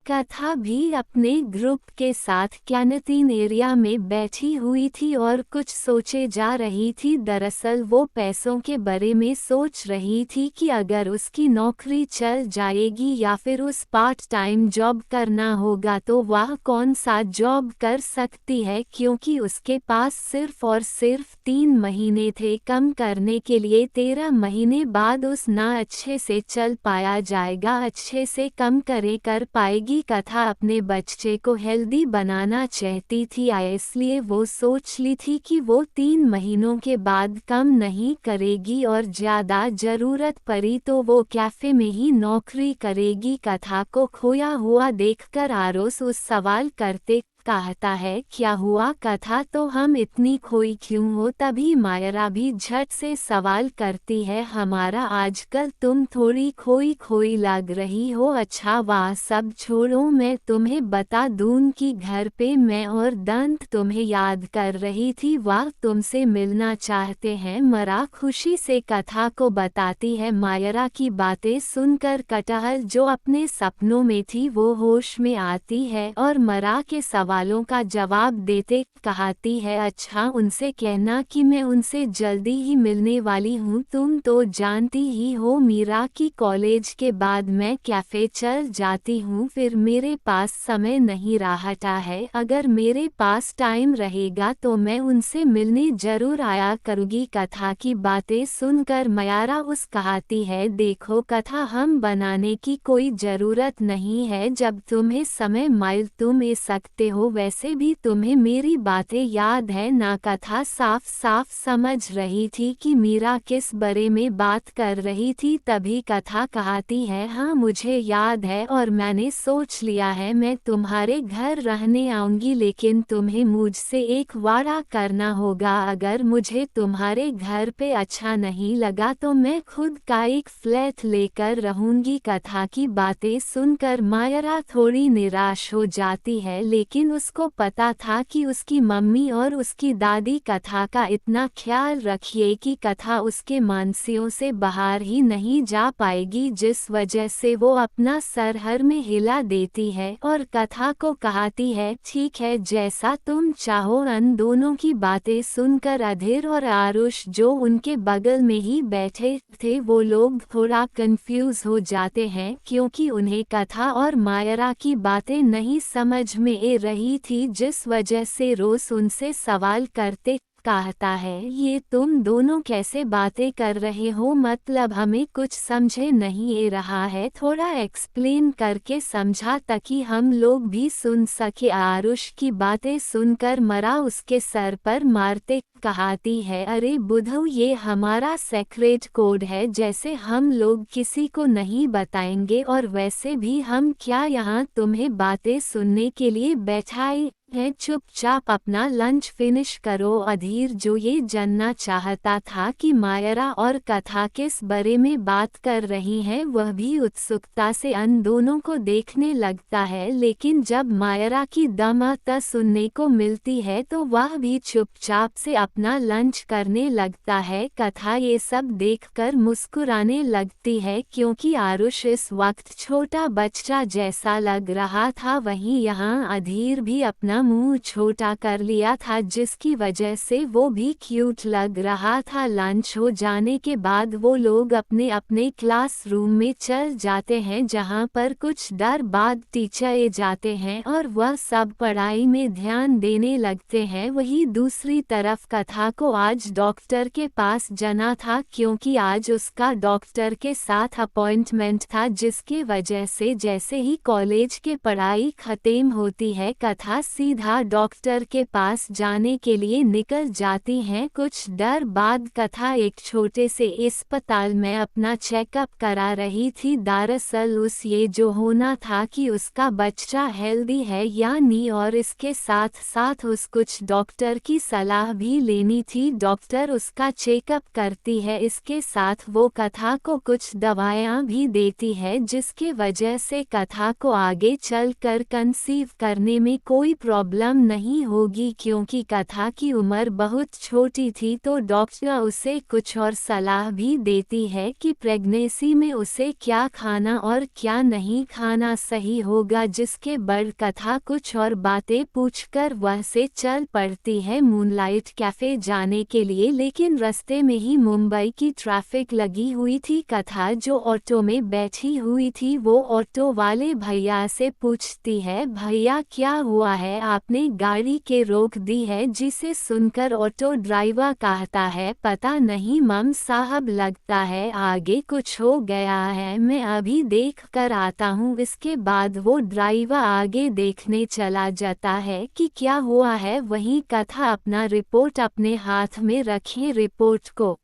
कथा भी अपने ग्रुप के साथ कैंटीन एरिया में बैठी हुई थी और कुछ सोचे जा रही थी। दरअसल वो पैसों के बारे में सोच रही थी कि अगर उसकी नौकरी चल जाएगी या फिर उस पार्ट टाइम जॉब करना होगा तो वह कौन सा जॉब कर सकती है, क्योंकि उसके पास सिर्फ और सिर्फ 3 महीने थे कम करने के लिए। 13 महीने बाद उस ना अच्छे से चल पाया जाएगा, अच्छे से कम कर पाएगी। कथा अपने बच्चे को हेल्दी बनाना चाहती थी, इसलिए वो सोच ली थी कि वो 3 महीनों के बाद कम नहीं करेगी और ज़्यादा ज़रूरत पड़ी तो वो कैफ़े में ही नौकरी करेगी। कथा को खोया हुआ देखकर आरुष उस सवाल करते कहता है, क्या हुआ कथा, तो हम इतनी खोई क्यों हो। तभी मायरा भी झट से सवाल करती है, हमारा आजकल तुम थोड़ी खोई खोई लग रही हो। अच्छा वाह, सब छोड़ो, मैं तुम्हें बता दूं कि घर पे मैं और दंत तुम्हें याद कर रही थी, वाह तुमसे मिलना चाहते हैं। मरा खुशी से कथा को बताती है। मायरा की बातें सुनकर कटहल जो अपने सपनों में थी वो होश में आती है और मरा के सवालों का जवाब देते कहती है, अच्छा उनसे कहना कि मैं उनसे जल्दी ही मिलने वाली हूँ। तुम तो जानती ही हो मीरा कि कॉलेज के बाद मैं कैफ़े चल जाती हूँ, फिर मेरे पास समय नहीं रहता है। अगर मेरे पास टाइम रहेगा तो मैं उनसे मिलने जरूर आया करूँगी। कथा की बातें सुनकर मायरा उस कहती है, देखो कथा, हम बनाने की कोई ज़रूरत नहीं है, जब तुम्हें समय मिले तुम ए सकते हो। वैसे भी तुम्हें मेरी बातें याद है ना। कथा साफ साफ समझ रही थी कि मीरा किस बारे में बात कर रही थी। तभी कथा कहती है, हाँ मुझे याद है और मैंने सोच लिया है मैं तुम्हारे घर रहने आऊंगी, लेकिन तुम्हें मुझसे एक वादा करना होगा। अगर मुझे तुम्हारे घर पे अच्छा नहीं लगा तो मैं खुद का एक फ्लैट लेकर रहूंगी। कथा की बातें सुनकर मायरा थोड़ी निराश हो जाती है, लेकिन उसको पता था कि उसकी मम्मी और उसकी दादी कथा का इतना ख्याल रखिए कि कथा उसके मानसियों से बाहर ही नहीं जा पाएगी, जिस वजह से वो अपना सर हर में हिला देती है और कथा को कहती है, ठीक है जैसा तुम चाहो। उन दोनों की बातें सुनकर अधीर और आरुष जो उनके बगल में ही बैठे थे वो लोग थोड़ा कंफ्यूज हो जाते हैं, क्योंकि उन्हें कथा और मायरा की बातें नहीं समझ में आ रही थी, जिस वजह से रोज उनसे सवाल करते कहता है, ये तुम दोनों कैसे बातें कर रहे हो, मतलब हमें कुछ समझे नहीं आ रहा है, थोड़ा एक्सप्लेन करके समझा ताकि हम लोग भी सुन सके। आरुष की बातें सुनकर मरा उसके सर पर मारते कहती है, अरे बुद्धू, ये हमारा सीक्रेट कोड है, जैसे हम लोग किसी को नहीं बताएंगे, और वैसे भी हम क्या यहाँ तुम्हें बातें सुनने के लिए बैठाए है, चुपचाप अपना लंच फिनिश करो। अधीर जो ये जानना चाहता था कि मायरा और कथा किस बारे में बात कर रही हैं, वह भी उत्सुकता से उन दोनों को देखने लगता है, लेकिन जब मायरा की दामाद सुनने को मिलती है तो वह भी चुपचाप से अपना लंच करने लगता है। कथा ये सब देखकर मुस्कुराने लगती है, क्योंकि आरुष इस वक्त छोटा बच्चा जैसा लग रहा था, वहीं यहाँ अधीर भी अपना अपना मुंह छोटा कर लिया था, जिसकी वजह से वो भी क्यूट लग रहा था। लंच हो जाने के बाद वो लोग अपने अपने क्लासरूम में चल जाते हैं, जहाँ पर कुछ देर बाद टीचर जाते हैं और वह सब पढ़ाई में ध्यान देने लगते हैं। वही दूसरी तरफ कथा को आज डॉक्टर के पास जाना था, क्योंकि आज उसका डॉक्टर के साथ अपॉइंटमेंट था, जिसके वजह से जैसे ही कॉलेज के पढ़ाई खत्म होती है, कथा सीधा डॉक्टर के पास जाने के लिए निकल जाती हैं। कुछ देर बाद कथा एक छोटे से अस्पताल में अपना चेकअप करा रही थी। दरअसल उस ये जो होना था कि उसका बच्चा हेल्दी है या नहीं, और इसके साथ साथ उस कुछ डॉक्टर की सलाह भी लेनी थी। डॉक्टर उसका चेकअप करती है, इसके साथ वो कथा को कुछ दवाइयाँ भी देती है, जिसके वजह से कथा को आगे चलकर कंसीव करने में कोई प्रॉब्लम नहीं होगी। क्योंकि कथा की उम्र बहुत छोटी थी, तो डॉक्टर उसे कुछ और सलाह भी देती है कि प्रेगनेंसी में उसे क्या खाना और क्या नहीं खाना सही होगा, जिसके बाद कथा कुछ और बातें पूछकर वह से चल पड़ती है मूनलाइट कैफे जाने के लिए। लेकिन रास्ते में ही मुंबई की ट्रैफिक लगी हुई थी। कथा जो ऑटो में बैठी हुई थी, वो ऑटो वाले भैया से पूछती है, भैया क्या हुआ है, आपने गाड़ी के रोक दी है? जिसे सुनकर ऑटो ड्राइवर कहता है, पता नहीं मम साहब, लगता है आगे कुछ हो गया है, मैं अभी देख कर आता हूँ। इसके बाद वो ड्राइवर आगे देखने चला जाता है कि क्या हुआ है। वहीं कथा अपना रिपोर्ट अपने हाथ में रखे रिपोर्ट को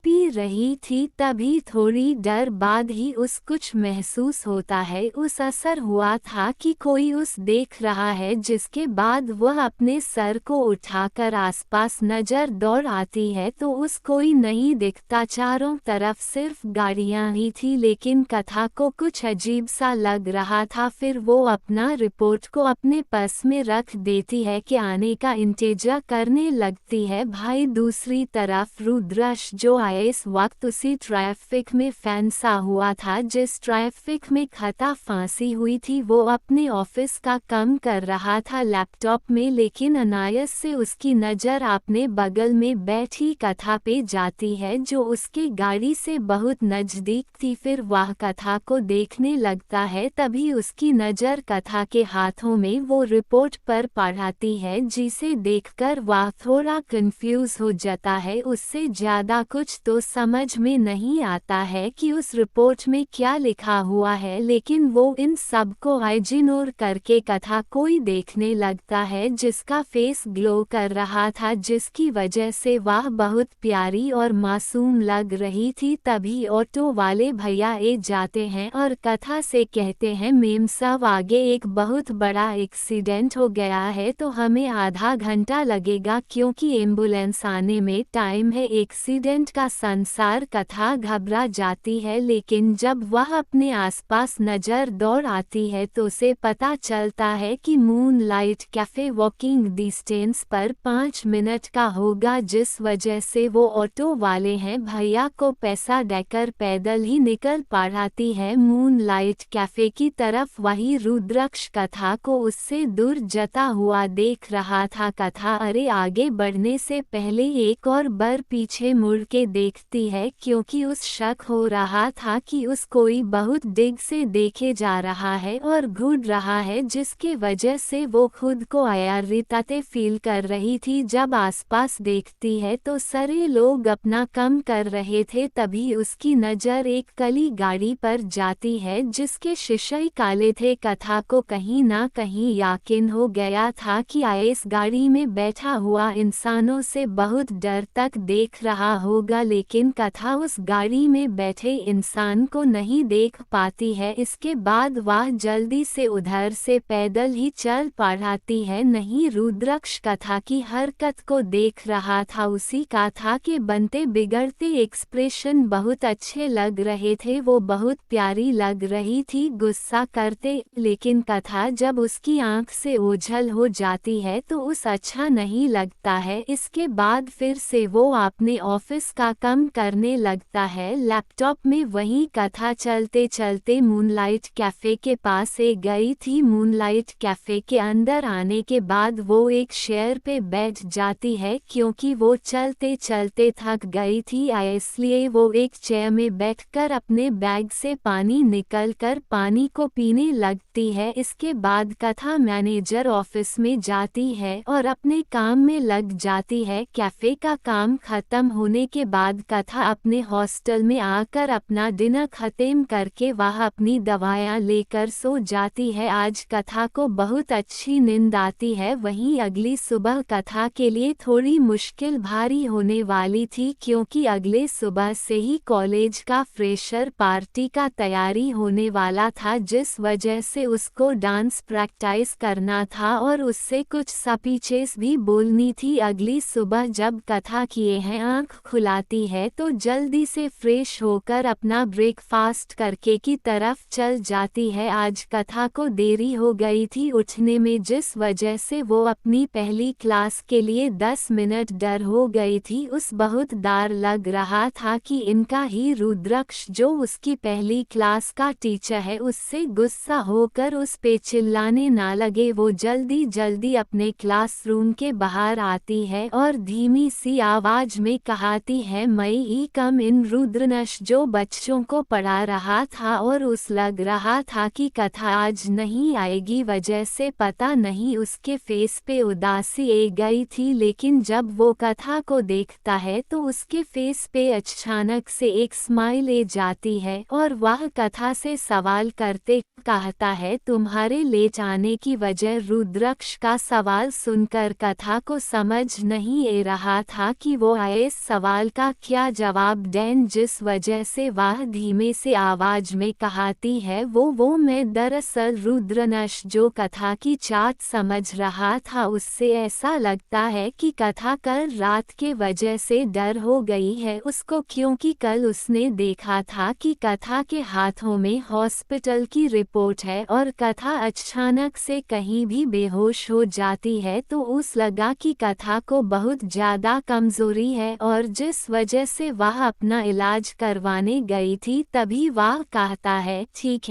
पी रही थी। तभी थोड़ी देर बाद ही उस कुछ महसूस होता है, उस असर हुआ था कि कोई उस देख रहा है, जिसके बाद वह अपने सर को उठाकर आसपास नजर दौड़ आती है तो उस कोई नहीं दिखता, चारों तरफ सिर्फ गाड़ियां ही थी। लेकिन कथा को कुछ अजीब सा लग रहा था। फिर वो अपना रिपोर्ट को अपने पर्स में रख देती है कि आने का इंतजार करने लगती है। भाई दूसरी तरफ रुद्रश जो इस वक्त उसी ट्रैफिक में फंसा हुआ था जिस ट्रैफिक में कथा फांसी हुई थी। वो अपने ऑफिस का काम कर रहा था लैपटॉप में, लेकिन अनायास से उसकी नज़र अपने बगल में बैठी कथा पे जाती है, जो उसकी गाड़ी से बहुत नज़दीक थी। फिर वह कथा को देखने लगता है, तभी उसकी नज़र कथा के हाथों में वो रिपोर्ट पर पड़ती है, जिसे देखकर वह थोड़ा कंफ्यूज हो जाता है। उससे ज़्यादा कुछ तो समझ में नहीं आता है कि उस रिपोर्ट में क्या लिखा हुआ है, लेकिन वो इन सब को इग्नोर करके कथा कोई देखने लगता है जिसका फेस ग्लो कर रहा था, जिसकी वजह से वह बहुत प्यारी और मासूम लग रही थी। तभी ऑटो वाले भैया जाते हैं और कथा से कहते हैं, मेम साहब आगे एक बहुत बड़ा एक्सीडेंट हो गया है, तो हमें आधा घंटा लगेगा क्योंकि एम्बुलेंस आने में टाइम है। एक्सीडेंट का संसार कथा घबरा जाती है, लेकिन जब वह अपने आसपास नजर दौड़ आती है तो उसे पता चलता है कि मूनलाइट कैफे वॉकिंग डिस्टेंस पर 5 मिनट का होगा, जिस वजह से वो ऑटो वाले हैं भैया को पैसा देकर पैदल ही निकल पड़ती है मूनलाइट कैफे की तरफ। वही रुद्रक्ष कथा को उससे दूर जाता हुआ देख रहा था। कथा अरे आगे बढ़ने से पहले एक और बार पीछे मुड़ के देखती है, क्योंकि उस शक हो रहा था कि उस कोई बहुत दिग से देखे जा रहा है और घूर रहा है, जिसके वजह से वो खुद को अयारिताते फील कर रही थी। जब आसपास देखती है तो सारे लोग अपना काम कर रहे थे। तभी उसकी नज़र एक काली गाड़ी पर जाती है जिसके शीशे काले थे। कथा को कहीं ना कहीं यकीन हो गया था कि इस गाड़ी में बैठा हुआ इंसानों से बहुत डर तक देख रहा होगा, लेकिन कथा उस गाड़ी में बैठे इंसान को नहीं देख पाती है। इसके बाद वह जल्दी से उधर से पैदल ही चल पड़ती है। नहीं, रुद्रक्ष कथा की हरकत को देख रहा था। उसी कथा के बनते बिगड़ते एक्सप्रेशन बहुत अच्छे लग रहे थे, वो बहुत प्यारी लग रही थी गुस्सा करते, लेकिन कथा जब उसकी आंख से ओझल हो जाती है तो उस अच्छा नहीं लगता है। इसके बाद फिर से वो अपने ऑफिस का चिंता कम करने लगता है। लैपटॉप में वही कथा चलते चलते मूनलाइट कैफ़े के पास गई थी। मूनलाइट कैफ़े के अंदर आने के बाद वो एक चेयर पे बैठ जाती है क्योंकि वो चलते चलते थक गई थी, इसलिए वो एक चेयर में बैठकर अपने बैग से पानी निकलकर पानी को पीने लगती है। इसके बाद कथा मैनेजर ऑफिस में जाती है और अपने काम में लग जाती है। कैफ़े का काम खत्म होने के बाद कथा अपने हॉस्टल में आकर अपना डिनर खत्म करके वह अपनी दवाइयाँ लेकर सो जाती है। आज कथा को बहुत अच्छी नींद आती है। वहीं अगली सुबह कथा के लिए थोड़ी मुश्किल भारी होने वाली थी क्योंकि अगले सुबह से ही कॉलेज का फ्रेशर पार्टी का तैयारी होने वाला था, जिस वजह से उसको डांस प्रैक्टिस करना था और उससे कुछ स्पीचेस भी बोलनी थी। अगली सुबह जब कथा किए हैं आँख खुलाती है तो जल्दी से फ्रेश होकर अपना ब्रेकफास्ट करके की तरफ चल जाती है। आज कथा को देरी हो गई थी उठने में, जिस वजह से वो अपनी पहली क्लास के लिए 10 मिनट डर हो गई थी। उस बहुत डर लग रहा था कि इनका ही रुद्रक्ष जो उसकी पहली क्लास का टीचर है उससे गुस्सा होकर उस पे चिल्लाने ना लगे। वो जल्दी जल्दी अपने क्लासरूम के बाहर आती है और धीमी सी आवाज में कहती है, मई कम इन। रुद्रनश जो बच्चों को पढ़ा रहा था और उस लग रहा था कि कथा आज नहीं आएगी, वजह से पता नहीं उसके फेस पे उदासी आ गई थी, लेकिन जब वो कथा को देखता है तो उसके फेस पे अचानक से एक स्माइल आ जाती है और वह कथा से सवाल करते कहता है, तुम्हारे लेट आने की वजह। रुद्रक्ष का सवाल सुनकर कथा को समझ नहीं आ रहा था कि वो इस सवाल का क्या जवाब दें, जिस वजह से वह धीमे से आवाज में कहती है, वो मैं दरअसल रुद्रनश जो कथा की चाट समझ रहा था उससे ऐसा लगता है कि कथा कल रात के वजह से डर हो गई है उसको, क्योंकि कल उसने देखा था कि कथा के हाथों में हॉस्पिटल की रिपोर्ट है और कथा अचानक से कहीं भी बेहोश हो जाती है तो उस लगा कि कथा को बहुत ज़्यादा कमज़ोरी है और जिस वजह से वह अपना इलाज करवाने गई थी। तभी वह कहता है, ठीक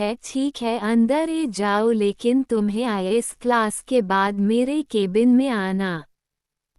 है अंदर जाओ, लेकिन तुम्हें आईएएस क्लास के बाद मेरे केबिन में आना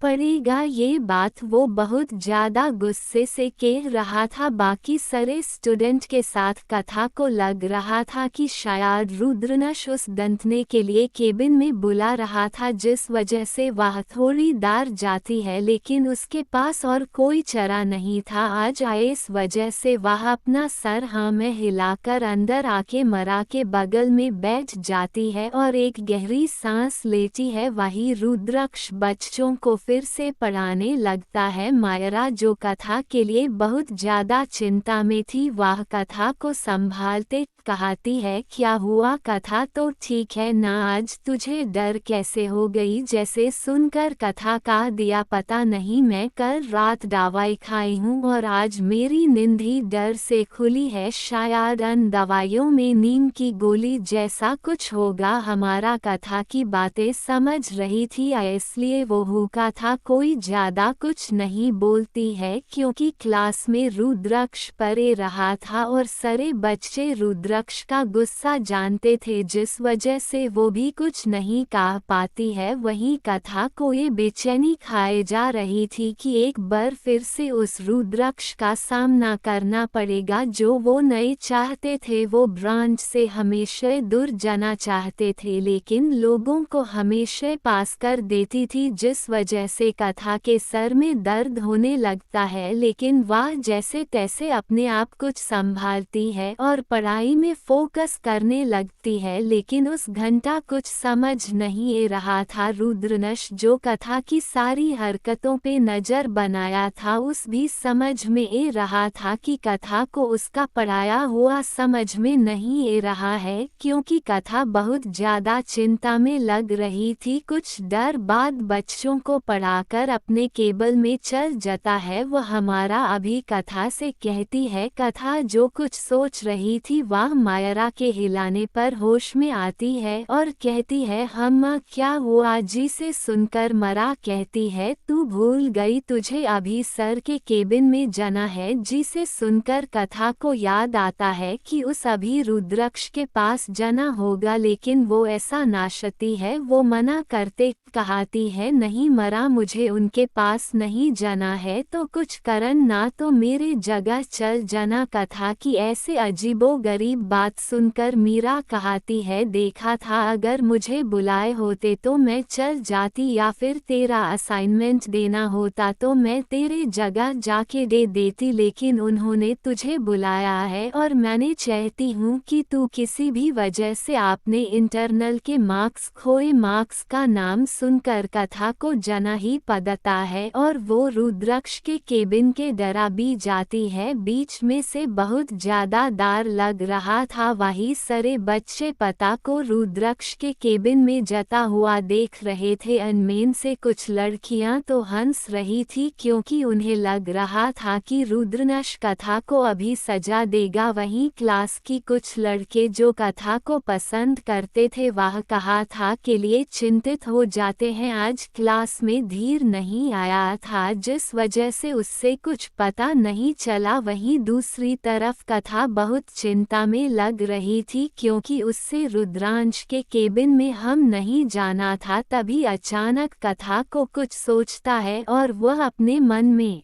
पड़ेगा। ये बात वो बहुत ज़्यादा गुस्से से कह रहा था। बाकी सारे स्टूडेंट के साथ कथा को लग रहा था कि शायद रुद्रनश उस दंतने के लिए केबिन में बुला रहा था, जिस वजह से वह थोड़ी डर जाती है, लेकिन उसके पास और कोई चारा नहीं था आज। इस वजह से वह अपना सर हाँ में हिलाकर अंदर आके मरा के बगल में बैठ जाती है और एक गहरी सांस लेती है। वही रुद्रक्ष बच्चों को फिर से पढ़ाने लगता है। मायरा जो कथा के लिए बहुत ज़्यादा चिंता में थी वह कथा को संभालते कहती है, क्या हुआ कथा, तो ठीक है ना, आज तुझे डर कैसे हो गई। जैसे सुनकर कथा कह दिया, पता नहीं मैं कल रात दवाई खाई हूँ और आज मेरी नींद ही डर से खुली है, शायद उन दवाइयों में नीम की गोली जैसा कुछ होगा। हमारा कथा की बातें समझ रही थी इसलिए वो हुका था, कोई ज़्यादा कुछ नहीं बोलती है क्योंकि क्लास में रुद्रक्ष पढ़े रहा था और सारे बच्चे रुद्रक्ष का गुस्सा जानते थे, जिस वजह से वो भी कुछ नहीं कह पाती है। वहीं कथा को ये बेचैनी खाए जा रही थी कि एक बार फिर से उस रुद्रक्ष का सामना करना पड़ेगा जो वो नहीं चाहते थे। वो ब्रांच से हमेशा दूर जाना चाहते थे लेकिन लोगों को हमेशा पास कर देती थी, जिस वजह से कथा के सर में दर्द होने लगता है, लेकिन वह जैसे तैसे अपने आप कुछ संभालती है और पढ़ाई में फोकस करने लगती है। लेकिन उस घंटा कुछ समझ नहीं आ रहा था। रुद्रनश जो कथा की सारी हरकतों पे नज़र बनाया था उस भी समझ में आ रहा था कि कथा को उसका पढ़ाया हुआ समझ में नहीं आ रहा है, क्योंकि कथा बहुत ज़्यादा चिंता में लग रही थी। कुछ देर बाद बच्चों को पढ़ाकर अपने केबल में चल जाता है। वह हमारा अभी कथा से कहती है, कथा जो कुछ सोच रही थी वह वह मायरा के हिलाने पर होश में आती है और कहती है हम्मा क्या हुआ। जिसे सुनकर मरा कहती है तू भूल गई तुझे अभी सर के केबिन में जना है। जिसे सुनकर कथा को याद आता है कि उस अभी रुद्राक्ष के पास जना होगा, लेकिन वो ऐसा नाशती है। वो मना करते कहती है नहीं मरा, मुझे उनके पास नहीं जना है तो कुछ करन ना तो मेरे जगह चल जना। कथा की ऐसे अजीबो गरीब बात सुनकर मीरा कहती है देखा था अगर मुझे बुलाए होते तो मैं चल जाती, या फिर तेरा असाइनमेंट देना होता तो मैं तेरे जगह जाके दे देती, लेकिन उन्होंने तुझे बुलाया है और मैंने चाहती हूँ कि तू किसी भी वजह से आपने इंटरनल के मार्क्स खोए। मार्क्स का नाम सुनकर कथा को जना ही पड़ता है और वो रुद्राक्ष के केबिन के डरा भी जाती है। बीच में से बहुत ज्यादा डर लग रहा था। वही सारे बच्चे पता को रुद्राक्ष के केबिन में जता हुआ देख रहे थे। अनमेन से कुछ लड़कियां तो हंस रही थी क्योंकि उन्हें लग रहा था कि रुद्रनश कथा को अभी सजा देगा। वहीं क्लास की कुछ लड़के जो कथा को पसंद करते थे वह कहा था के लिए चिंतित हो जाते हैं। आज क्लास में धीर नहीं आया था जिस वजह से उससे कुछ पता नहीं चला। वहीं दूसरी तरफ कथा बहुत चिंता में लग रही थी क्योंकि उससे रुद्रांश के केबिन में हम नहीं जाना था। तभी अचानक कथा को कुछ सोचता है और वह अपने मन में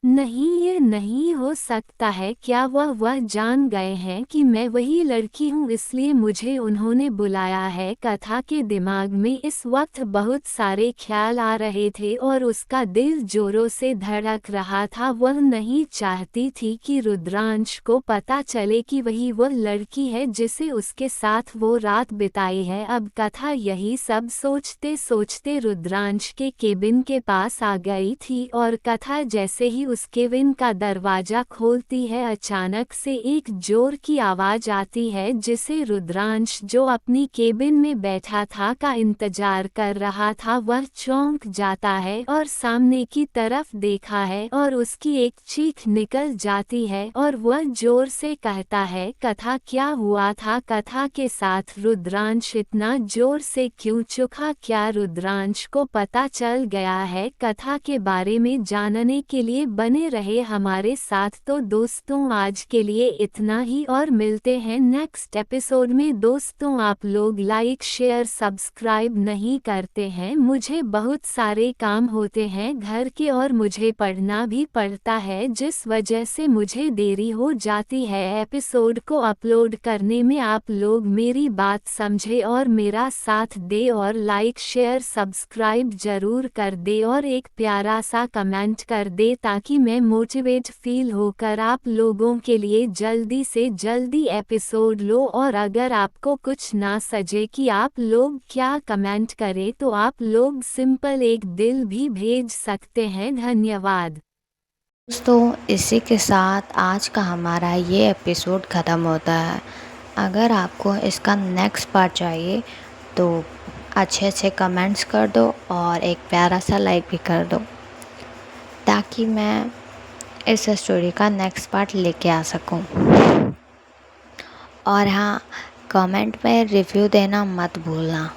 नहीं ये नहीं हो सकता है, क्या वह जान गए हैं कि मैं वही लड़की हूँ इसलिए मुझे उन्होंने बुलाया है। कथा के दिमाग में इस वक्त बहुत सारे ख्याल आ रहे थे और उसका दिल जोरों से धड़क रहा था। वह नहीं चाहती थी कि रुद्रांश को पता चले कि वही वह लड़की है जिसे उसके साथ वो रात बिताई है। अब कथा यही सब सोचते सोचते रुद्रांश के केबिन के पास आ गई थी और कथा जैसे ही उस केबिन का दरवाजा खोलती है अचानक से एक जोर की आवाज आती है जिसे रुद्रांश जो अपनी केबिन में बैठा था का इंतजार कर रहा था। वह चौंक जाता है और सामने की तरफ देखा है और उसकी एक चीख निकल जाती है और वह जोर से कहता है कथा क्या हुआ था कथा के साथ रुद्रांश इतना जोर से क्यों चुका। क्या रुद्रांश को पता चल गया है। कथा के बारे में जानने के लिए बने रहे हमारे साथ। तो दोस्तों आज के लिए इतना ही और मिलते हैं नेक्स्ट एपिसोड में। दोस्तों आप लोग लाइक शेयर सब्सक्राइब नहीं करते हैं, मुझे बहुत सारे काम होते हैं घर के और मुझे पढ़ना भी पड़ता है जिस वजह से मुझे देरी हो जाती है एपिसोड को अपलोड करने में। आप लोग मेरी बात समझे और मेरा साथ दे और लाइक शेयर सब्सक्राइब जरूर कर दे और एक प्यारा सा कमेंट कर दे ताकि मैं मोटिवेट फील होकर आप लोगों के लिए जल्दी से जल्दी एपिसोड लो। और अगर आपको कुछ ना सजे कि आप लोग क्या कमेंट करें तो आप लोग सिंपल एक दिल भी भेज सकते हैं। धन्यवाद दोस्तों इसी के साथ आज का हमारा ये एपिसोड ख़त्म होता है। अगर आपको इसका नेक्स्ट पार्ट चाहिए तो अच्छे अच्छे कमेंट्स कर दो और एक प्यारा सा लाइक भी कर दो ताकि मैं इस स्टोरी का नेक्स्ट पार्ट लेके आ सकूं। और हाँ, कमेंट में रिव्यू देना मत भूलना।